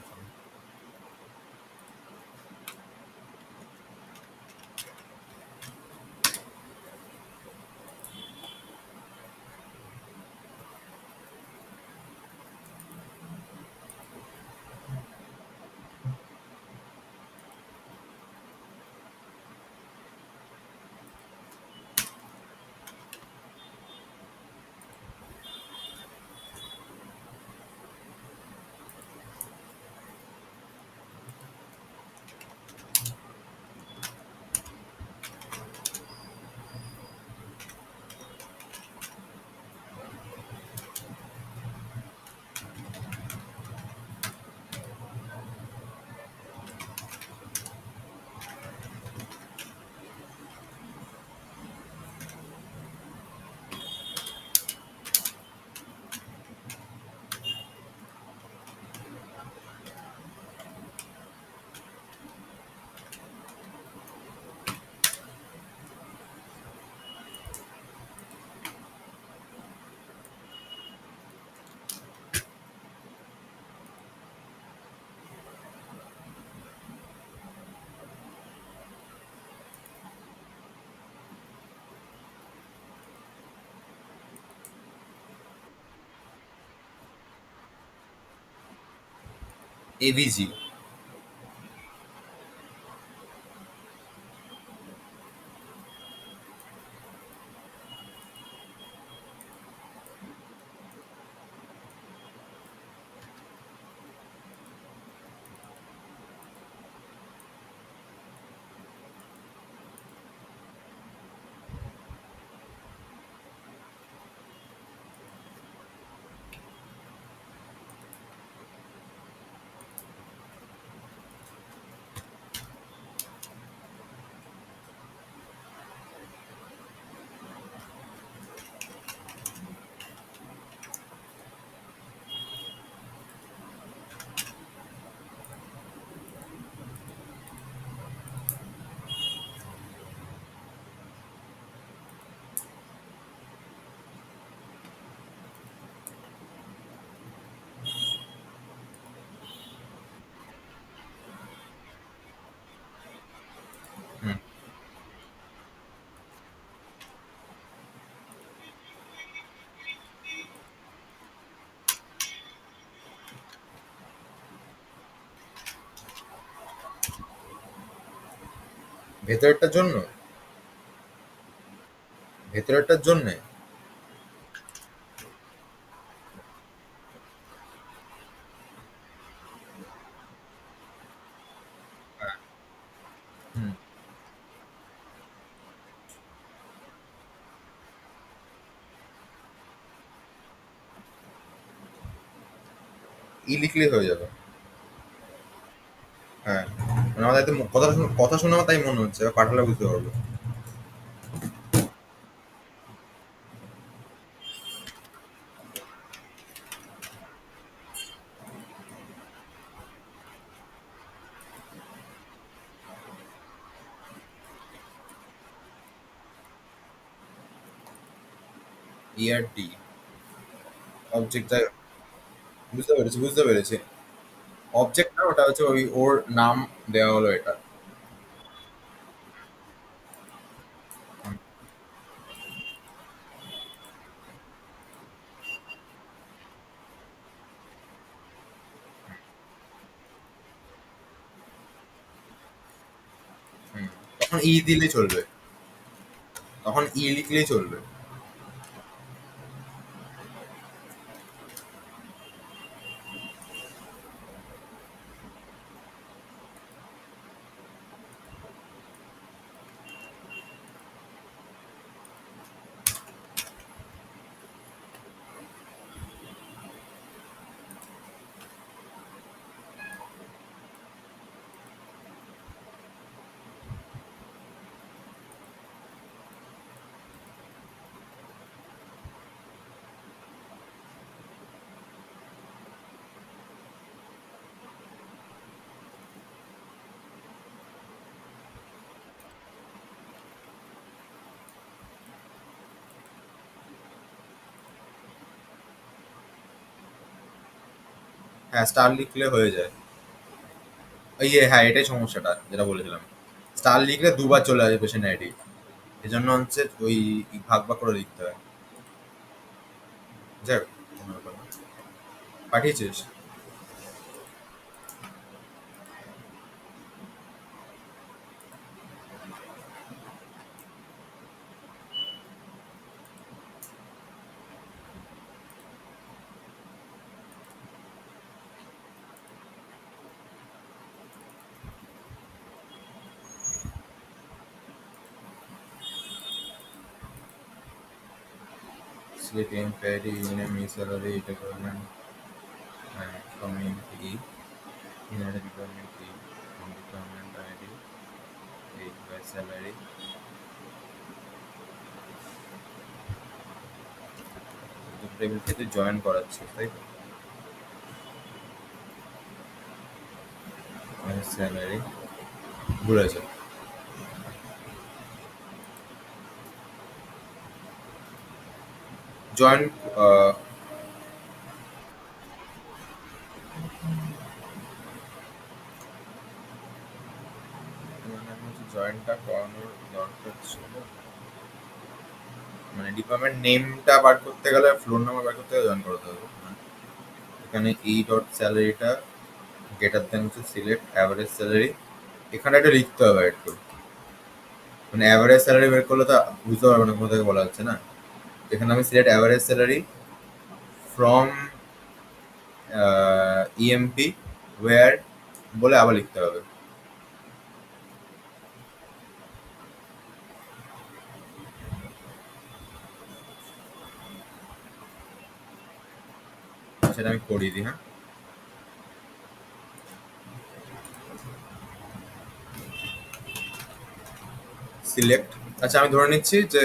এভিজি। হুম। ভেতরেরটার জন্য। ভেতরেরটার জন্যে। হ্যাঁ। হুম। লিখলেই হয়ে যাবে। হ্যাঁ। মানে আমাদের হয়তো কথা শুনে আমার তাই মনে হচ্ছে, এবার পাঠালে বুঝতে পারবো। ইয়ার ডি অবজেক্টটা বুঝতে পেরেছি। অবজেক্ট না, ওটা হচ্ছে ওই ওর নাম দেওয়া হলো এটা। হুম, হুম। তখন ই দিলেই চলবে, তখন ই লিখলেই চলবে। হ্যাঁ, স্টার লিখলে হয়ে যায়। হ্যাঁ, এটাই সমস্যাটা যেটা বলেছিলাম। স্টার লিখলে দুবার চলে আসবে পেশেন্ট আইডি, এই জন্য হচ্ছে ওই ভাগ ভাগ করে লিখতে হয়। যাই হোক, কোনো ব্যাপার না। পাঠিয়েছিস? Sleeping Patty name is salary development and community in a community on development ID paid by salary টেবিলকে তুই জয়েন করাচ্ছিস তাই তো? স্যালারি ঘুরেছে জয়েন। জয়েনটা করানোর দরকার ছিল, মানে ডিপার্টমেন্ট নেমটা বার করতে গেলে ফ্লোর নাম্বার বার করতে গেলে জয়েন করতে হবে। এখানে ই ডট স্যালারিটা গ্রেটার দেন হচ্ছে সিলেক্ট অ্যাভারেজ স্যালারি, এখানে একটা লিখতে হবে একটু, মানে অ্যাভারেজ স্যালারি বের করলে তো বুঝতে পারবে না কোথা থেকে বলা হচ্ছে না। এখানে আমি select average salary from EMP where বলে আবার লিখতে হবে। সেটা আমি করিয়ে দিই, হ্যাঁ। সিলেক্ট, আচ্ছা আমি ধরে নিচ্ছি যে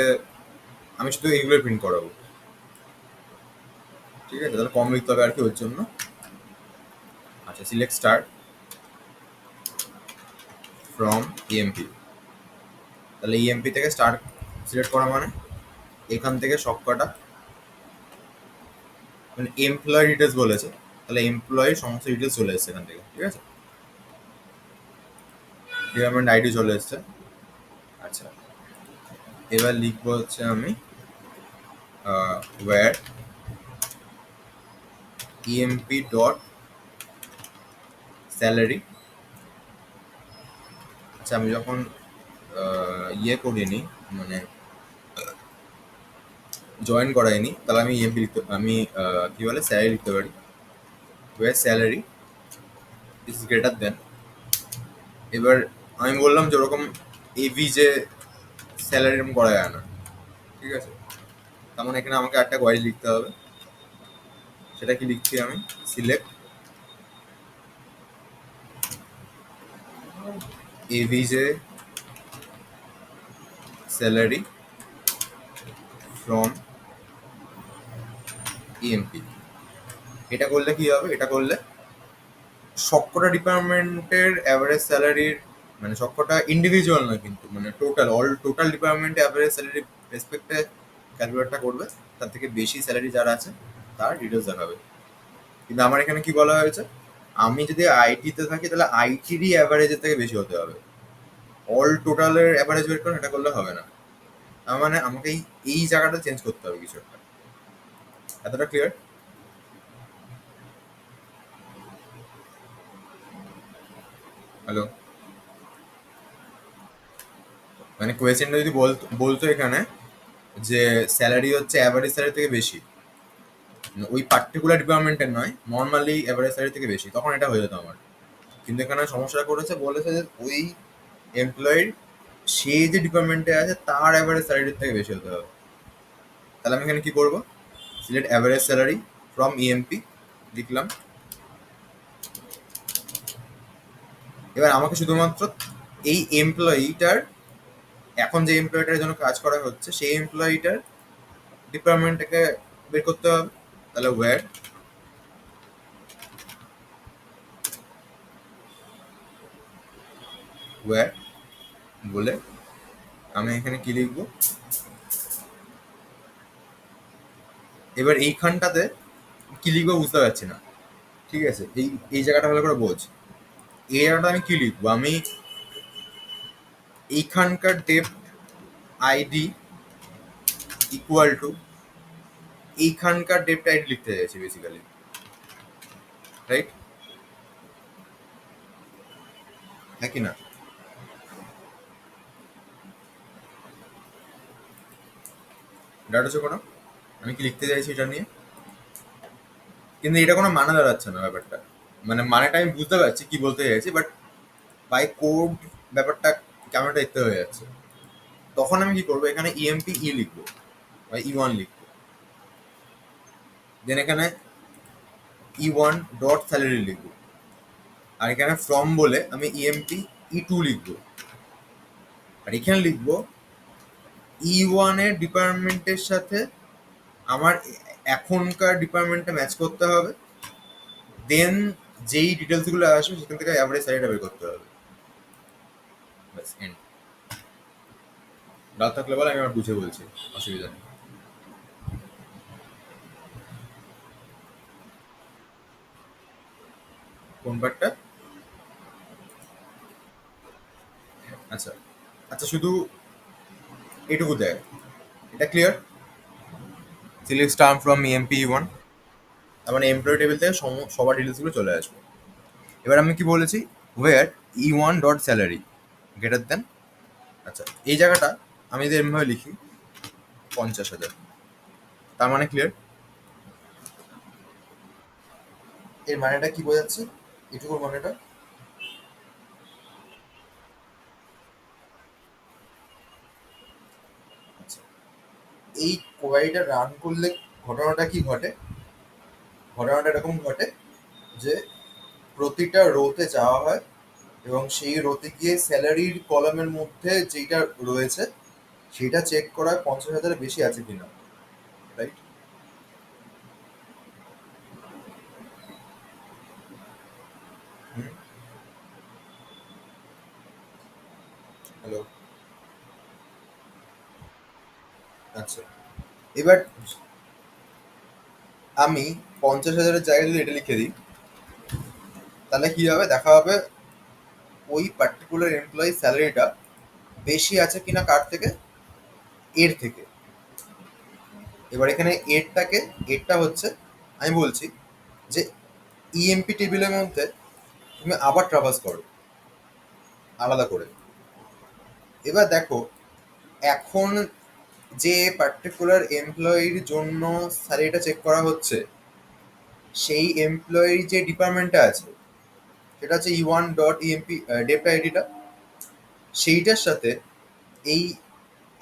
আমি শুধু এইগুলো প্রিন্ট করাবো, ঠিক আছে? তাহলে কম লিখতে হবে আর কি ওর জন্য। আচ্ছা, সিলেক্ট স্টার ফ্রম ইএমপি, তাহলে ইএমপি থেকে স্টার সিলেক্ট করা মানে এখান থেকে সব কটা, মানে এমপ্লয় ডিটেলস বলেছে, তাহলে এমপ্লয়ি সমস্ত ডিটেলস চলে এসেছে এখান থেকে, ঠিক আছে? ডিপার্টমেন্ট আইডি চলে এসেছে। আচ্ছা, এবার লিখবো হচ্ছে আমি ওয়্যার ইএমপি ডট স্যালারি। আচ্ছা, আমি যখন ইয়ে করিনি, মানে জয়েন করাইনি, তাহলে আমি ইএমপি লিখতে, আমি কি বলে স্যালারি লিখতে পারি, where salary is greater than. এবার আমি বললাম যে ওরকম এভি যে স্যালারি এরকম করা যায় না, ঠিক আছে? তার মানে এখানে আমাকে একটা কোয়ারি লিখতে হবে। সেটা কি লিখছি আমি? সিলেক্ট এভি যে স্যালারি ফ্রম ইএমপি। এটা করলে কি হবে? এটা করলে সবকটা ডিপার্টমেন্টের অ্যাভারেজ স্যালারির, মানে সবকটা ইন্ডিভিজুয়াল নয় কিন্তু, মানে টোটাল টোটাল ডিপার্টমেন্টে অ্যাভারেজ স্যালারি রেসপেক্টে ক্যালকুলেটটা করবে। তার থেকে বেশি স্যালারি যার আছে তার ডিটেলস দেখাবে। কিন্তু আমার এখানে কি বলা হয়েছে, আমি যদি আইটিতে থাকি তাহলে আইটিরই অ্যাভারেজের থেকে বেশি হতে হবে, অল টোটালের অ্যাভারেজ বের করে এটা করলে হবে না। তার মানে আমাকে এই এই জায়গাটা চেঞ্জ করতে হবে কিছু একটা। এতটা ক্লিয়ার? হ্যালো? মানে কোয়েশ্চেনটা যদি বলতো এখানে যে স্যালারি হচ্ছে অ্যাভারেজ স্যালারি থেকে বেশি, ওই পার্টিকুলার ডিপার্টমেন্টের নয়, নর্মালি অ্যাভারেজ স্যালারি থেকে বেশি, তখন এটা হয়ে যেত আমার। কিন্তু এখানে সমস্যা করেছে, বলেছে যে ওই এমপ্লয়ির সে যে ডিপার্টমেন্টে আছে তার অ্যাভারেজ স্যালারির থেকে বেশি হতে হবে। তাহলে আমি এখানে কি করবো, select average salary from EMP লিখলাম। এবার আমাকে শুধুমাত্র এই এমপ্লয়িটার, এখন যে এমপ্লয়িটার জন্য কাজ করা হচ্ছে সেই এমপ্লয়িটার ডিপার্টমেন্টটাকে বের করতে হবে। তাহলে ওয়্যার ওয়্যার বলে আমি এখানে কি লিখবো, এবার এইখানটাতে কি লিখবো বুঝতে পারছি না। ঠিক আছে, এই এই জায়গাটা ভালো করে বোঝ। এই জায়গাটা আমি কি লিখবো, আমি এইখানকার ডেপ্ট আইডি ইকুয়াল টু এইখানকার ডেপ্ট আইডি লিখতে চাইছি বেসিক্যালি, রাইট? হ্যাঁ কি না? ডাটা চোখো না, আমি কি লিখতে চাইছি এটা নিয়ে, কিন্তু এটা কোনো মানে দাঁড়াচ্ছে না ব্যাপারটা। মানে মানেটা আমি বুঝতে পারছি কি বলতে চাইছি, বাট বাই কোড ব্যাপারটা কেমন একটা দেখতে হয়ে যাচ্ছে। তখন আমি কি করবো, এখানে ইএমপি ই লিখবো বা ই ওয়ান লিখবো, দেন এখানে ই ওয়ান ডট স্যালারি লিখবো, আর এখানে ফ্রম বলে আমি ইএমপি ই টু লিখবো, আর এখানে লিখবো ই ওয়ানের ডিপার্টমেন্টের সাথে আমার এখনকার ডিপার্টমেন্টে ম্যাচ করতে হবে, দেন যেই ডিটেলসগুলো আসবে সেখান থেকে অ্যাভারেজ স্যালারিটা বের করতে হবে। ব্যাস এন্ড। ডাল থাকলে বলে আমি আমার বুঝে বলছি, অসুবিধা নেই। কোন পার্টটা? আচ্ছা আচ্ছা, শুধু এটুকু দেয়, এটা clear? Select star from EMP one, তার মানে এমপ্লয়ি টেবিল থেকে সবার ডিটেলসগুলো চলে আসবে। এবার আমি কি বলেছি, where E one dot salary greater than, আচ্ছা এই জায়গাটা আমি যদি এমভাবে লিখি 50,000, তার মানে ক্লিয়ার? এর মানেটা কি বোঝাচ্ছে, এটুকুর মানেটা? আচ্ছা, এই কোয়ারিটা রান করলে ঘটনাটা কি ঘটে, ঘটনাটা এরকম ঘটে যে প্রতিটা রোতে যাওয়া হয় এবং সেই রোতে গিয়ে স্যালারির কলামের মধ্যে যেটা রয়েছে সেটা চেক করা 50,000-এর বেশি আছে কিনা, রাইট? হুম। হ্যালো? আচ্ছা, এবার আমি 50,000-এর জায়গায় যদি এটা লিখে দিই তাহলে কি হবে, দেখা হবে ওই পার্টিকুলার এমপ্লয়ি স্যালারিটা বেশি আছে কিনা কার থেকে, এর থেকে। এবার এখানে এরটা হচ্ছে, আমি বলছি যে ইএমপি টেবিলের মধ্যে তুমি আবার ট্রাভার্স করো আলাদা করে। এবার দেখো, এখন যে পার্টিকুলার এমপ্লয়ির জন্য স্যালারিটা চেক করা হচ্ছে সেই এমপ্লয়ির যে ডিপার্টমেন্টটা আছে সেটা হচ্ছে ই ওয়ান ডট ইএমপি ডেপ্ট আইডিটা, সেইটার সাথে এই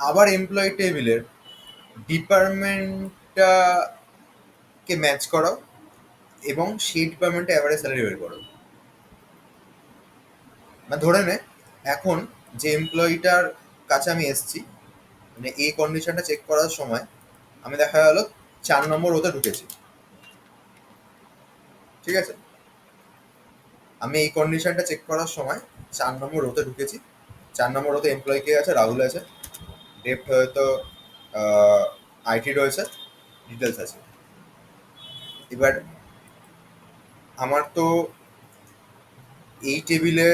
আবার এমপ্লয়ি টেবিলের ডিপার্টমেন্টটাকে ম্যাচ করাও এবং সেই ডিপার্টমেন্টে অ্যাভারেজ স্যালারি বের করো। মানে ধরে নে এখন যে এমপ্লয়িটার কাছে আমি এসেছি, মানে এই কন্ডিশনটা চেক করার সময় আমি দেখা গেল 4 নম্বর ওতে ঢুকেছি, ঠিক আছে? আমি এই কন্ডিশনটা চেক করার সময় 4 নম্বর রোতে ঢুকেছি। 4 নম্বর রোতে এমপ্লয়ি কে আছে, রাহুল আছে, ডেপ্ট হয়তো আইটি রয়েছে, ডিটেলস আছে। এবার আমার তো এই টেবিলে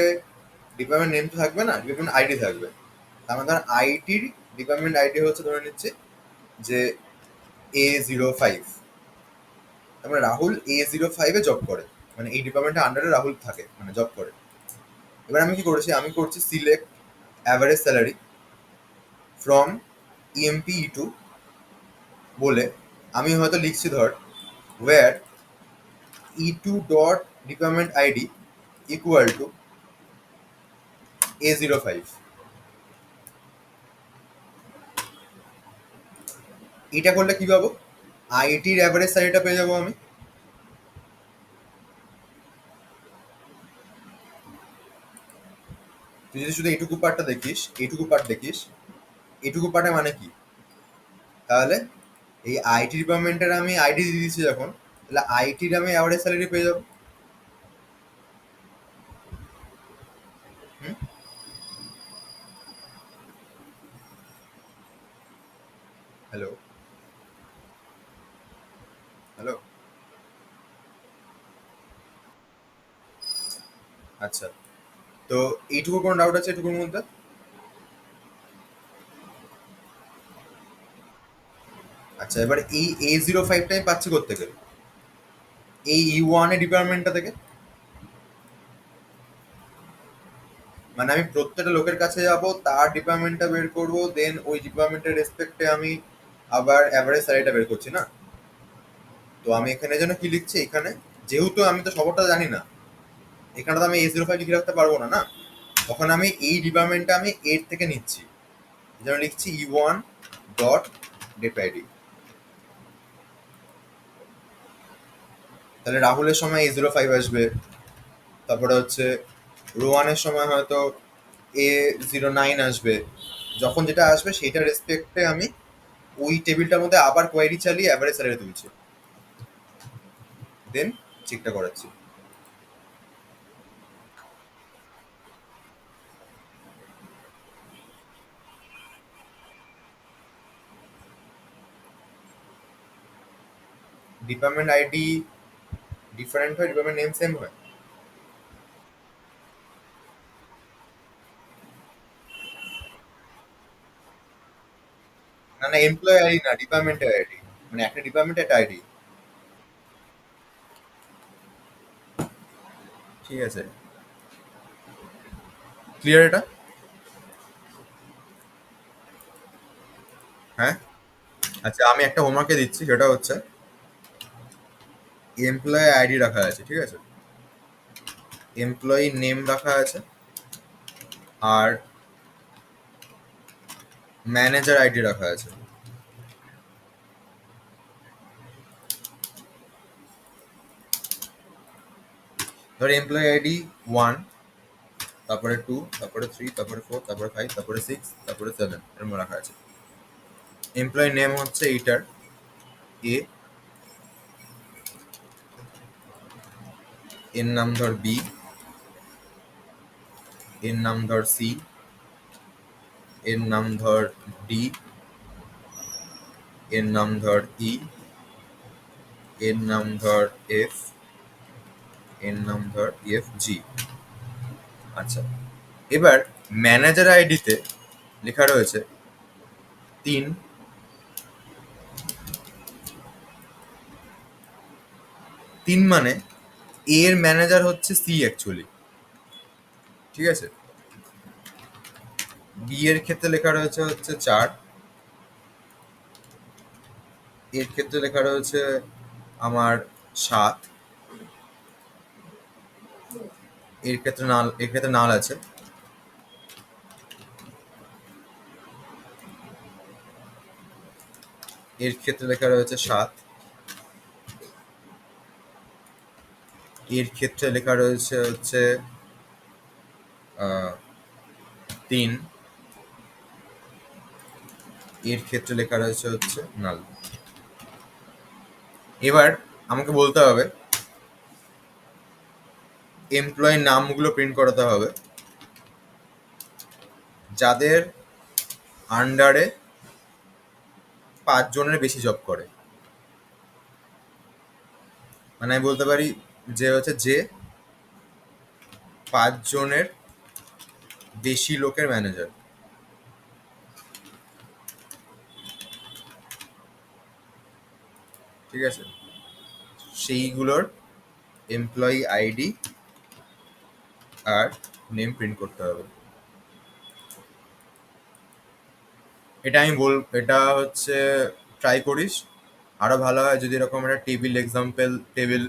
ডিপার্টমেন্ট নেম তো থাকবে না, ডিপার্টমেন্ট আইডি থাকবে। আমার ধর আইটির ডিপার্টমেন্ট আইডি হচ্ছে ধরে নিচ্ছে যে A05। তার মানে রাহুল A05-এ জব করে, মানে এই ডিপার্টমেন্টের আন্ডারে রাহুল থাকে, মানে জব করে। এবার আমি কি করেছি, আমি করছি select average salary from EMP E2 বলে আমি হয়তো লিখছি ধর where E2 dot department ID equal to A05। এটা করলে কি পাবো, আইটির অ্যাভারেজ স্যালারিটা পেয়ে যাবো আমি। তুই যদি শুধু এইটুকু পার্টটা দেখিস, এইটুকু পার্ট দেখিস, এইটুকু পার্টে মানে কি, তাহলে এই আইটি ডিপার্টমেন্টের আমি আইডি দিয়ে দিচ্ছি যখন, তাহলে আইটির আমি অ্যাভারেজ স্যালারি পেয়ে যাবো। হুম। হ্যালো। হ্যালো। আচ্ছা, তো এইটুকু কোনো ডাউট আছে এটুকুর মধ্যে? আচ্ছা, এবার এই A05টা আমি পাচ্ছি কোত্থেকে, এই E1 এর ডিপার্টমেন্টটা থেকে। মানে আমি প্রত্যেকটা লোকের কাছে যাব, তার ডিপার্টমেন্টটা বের করব, দেন ওই ডিপার্টমেন্টের রেসপেক্টে আমি আবার অ্যাভারেজ স্যালারিটা বের করছি না। তো আমি এখানে যেন কি লিখছি, এখানে যেহেতু আমি তো সবটা জানি না, এখানে তো আমি A05 লিখে রাখতে পারবো না, না। তখন আমি এই ডিপার্টমেন্টটা আমি এর থেকে নিচ্ছি, যেন লিখছি E1 ডট ডেপ আইডি। তাহলে রাহুলের সময় A05 আসবে, তারপরে হচ্ছে রোহানের সময় হয়তো A09 আসবে। যখন যেটা আসবে সেইটার রেসপেক্টে আমি ওই টেবিলটার মধ্যে আবার কোয়ারি চালিয়ে অ্যাভারেজ স্যালারি তুলছি, দেন চেকটা করাচ্ছি। ডিপার্টমেন্ট আইডি ডিফারেন্ট হয়, ডিপার্টমেন্ট নেম সেম হয়। না না, এমপ্লয় আইডি না, ডিপার্টমেন্টের আইডি। মানে একটা ডিপার্টমেন্টের একটা আইডি। ঠিক আছে, ক্লিয়ার এটা? হ্যাঁ। আচ্ছা, আমি একটা হোমওয়ার্কে দিচ্ছি, সেটা হচ্ছে এমপ্লয় আইডি রাখা আছে, ঠিক আছে, এমপ্লয়ি নেম রাখা আছে, আর ম্যানেজার আইডি রাখা আছে। ধর এমপ্লয়ি আইডি 1, তারপরে 2, তারপরে 3, তারপরে 4, তারপরে 5, তারপরে 6, তারপরে 7 এরকম রাখা আছে। এমপ্লয়ি নেম হচ্ছে এইটার এ, এর নাম ধর বি, এর নাম ধর সি, এর নাম ধর ডি, এর নাম ধর ই, এর নাম ধর এফ, এর নাম ধর জি। আচ্ছা, এবার ম্যানেজার আইডিতে লেখা রয়েছে 3। 3 মানে এ এর ম্যানেজার হচ্ছে সি অ্যাকচুয়ালি, ঠিক আছে। বি এর ক্ষেত্রে লেখা রয়েছে হচ্ছে 4, এর ক্ষেত্রে লেখা রয়েছে আমার 7, এর ক্ষেত্রে নাল আছে, এর ক্ষেত্রে লেখা রয়েছে 7, এর ক্ষেত্রে লেখা রয়েছে হচ্ছে 3, এর ক্ষেত্রে লেখা রয়েছে হচ্ছে নাল। এবার আমাকে বলতে হবে এমপ্লয়ির নামগুলো প্রিন্ট করাতে হবে যাদের আন্ডারে 5 জনের বেশি জব করে। মানে আমি বলতে পারি যে হচ্ছে যে 5 জনের বেশি লোকের ম্যানেজার, ঠিক আছে, সেইগুলোর এমপ্লয়ি আইডি আর নেম প্রিন্ট করতে হবে। এটা হচ্ছে ট্রাই করিস। আরো ভালো হয় যদি এরকম একটা টেবিল এক্সাম্পল টেবিল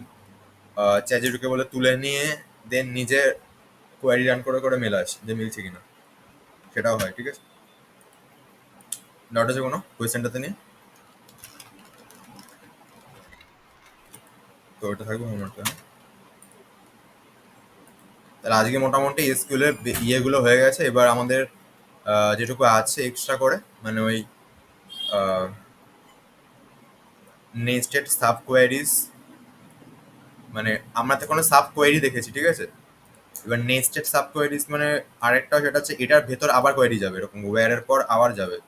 চ্যাটে ঢুকে বলে তুলে নিয়ে দেন নিজে কোয়ারি রান করে করে মেলাস যে মিলছে কিনা, সেটাও হয়, ঠিক আছে। ডাউট আছে কোনো কোয়েশ্চেনটাতে নিয়ে? তো ওটা থাকবে হোমওয়ার্কটা। তাহলে আজকে মোটামুটি স্কুলের ইয়েগুলো হয়ে গেছে। এবার আমাদের যেটুকু আছে এক্সট্রা করে, মানে ওই নেস্টেড সাব কোয়ারিজ, মানে আমরা তো কোনো সাব কোয়ারি দেখেছি, ঠিক আছে। এবার নেস্টেড সাব কোয়ারিজ মানে আরেকটা, সেটা হচ্ছে এটার ভেতর আবার কোয়ারি যাবে, এরকম ওয়্যারের পর আবার যাবে,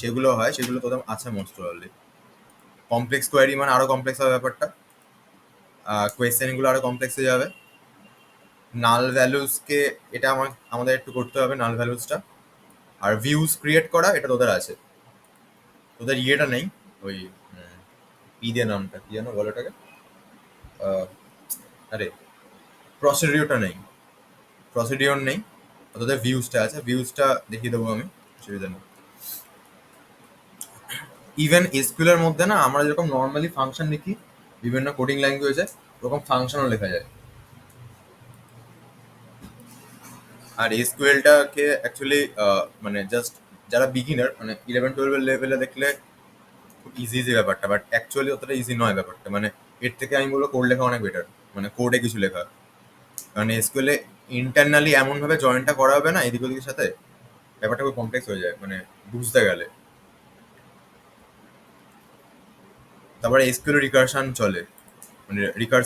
সেগুলো হয়, সেগুলো তোদের আছে মোস্ট প্রবাবলি। কমপ্লেক্স কোয়ারি মানে আরো কমপ্লেক্স হবে ব্যাপারটা, কোয়েশ্চেনগুলো আরো কমপ্লেক্সে যাবে। নাল ভ্যালুজকে এটা আমাদের একটু করতে হবে, নাল ভ্যালুজটা। আর ভিউজ ক্রিয়েট করা এটা তোদের আছে, তোদের ইয়েটা নেই, ওই দিয়ে নামটা কি যেন বলো ওটাকে, আহ, আরে প্রসিডিওরটা নেই, প্রসিডিওর নেই। তোদের ভিউজটা আছে, ভিউজটা দেখিয়ে দেবো আমি, অসুবিধা নেই। ইভেন এসকিউএল এর মধ্যে না আমরা যেরকম নর্মালি ফাংশন লিখি বিভিন্ন কোডিং ল্যাঙ্গুয়েজে, ওরকম ফাংশনও লেখা যায়। আর এসকিউএলটাকে অ্যাকচুয়ালি মানে জাস্ট যারা বিগিনার মানে 11-12 লেভেলে দেখলে খুব ইজি ইজি ব্যাপারটা, বাট অ্যাকচুয়ালি অতটা ইজি নয় ব্যাপারটা। মানে এর থেকে আমি বলবো কোড লেখা অনেক বেটার, মানে কোডে কিছু লেখা। কারণ এসকিউএল এ ইন্টারনালি এমন ভাবে জয়েনটা করা হবে না এদিক ওদিকের সাথে, ব্যাপারটা খুব কমপ্লেক্স হয়ে যায় মানে বুঝতে গেলে। তারপরে এসকিউএল রিকারশন চলে, মানে রিকার্স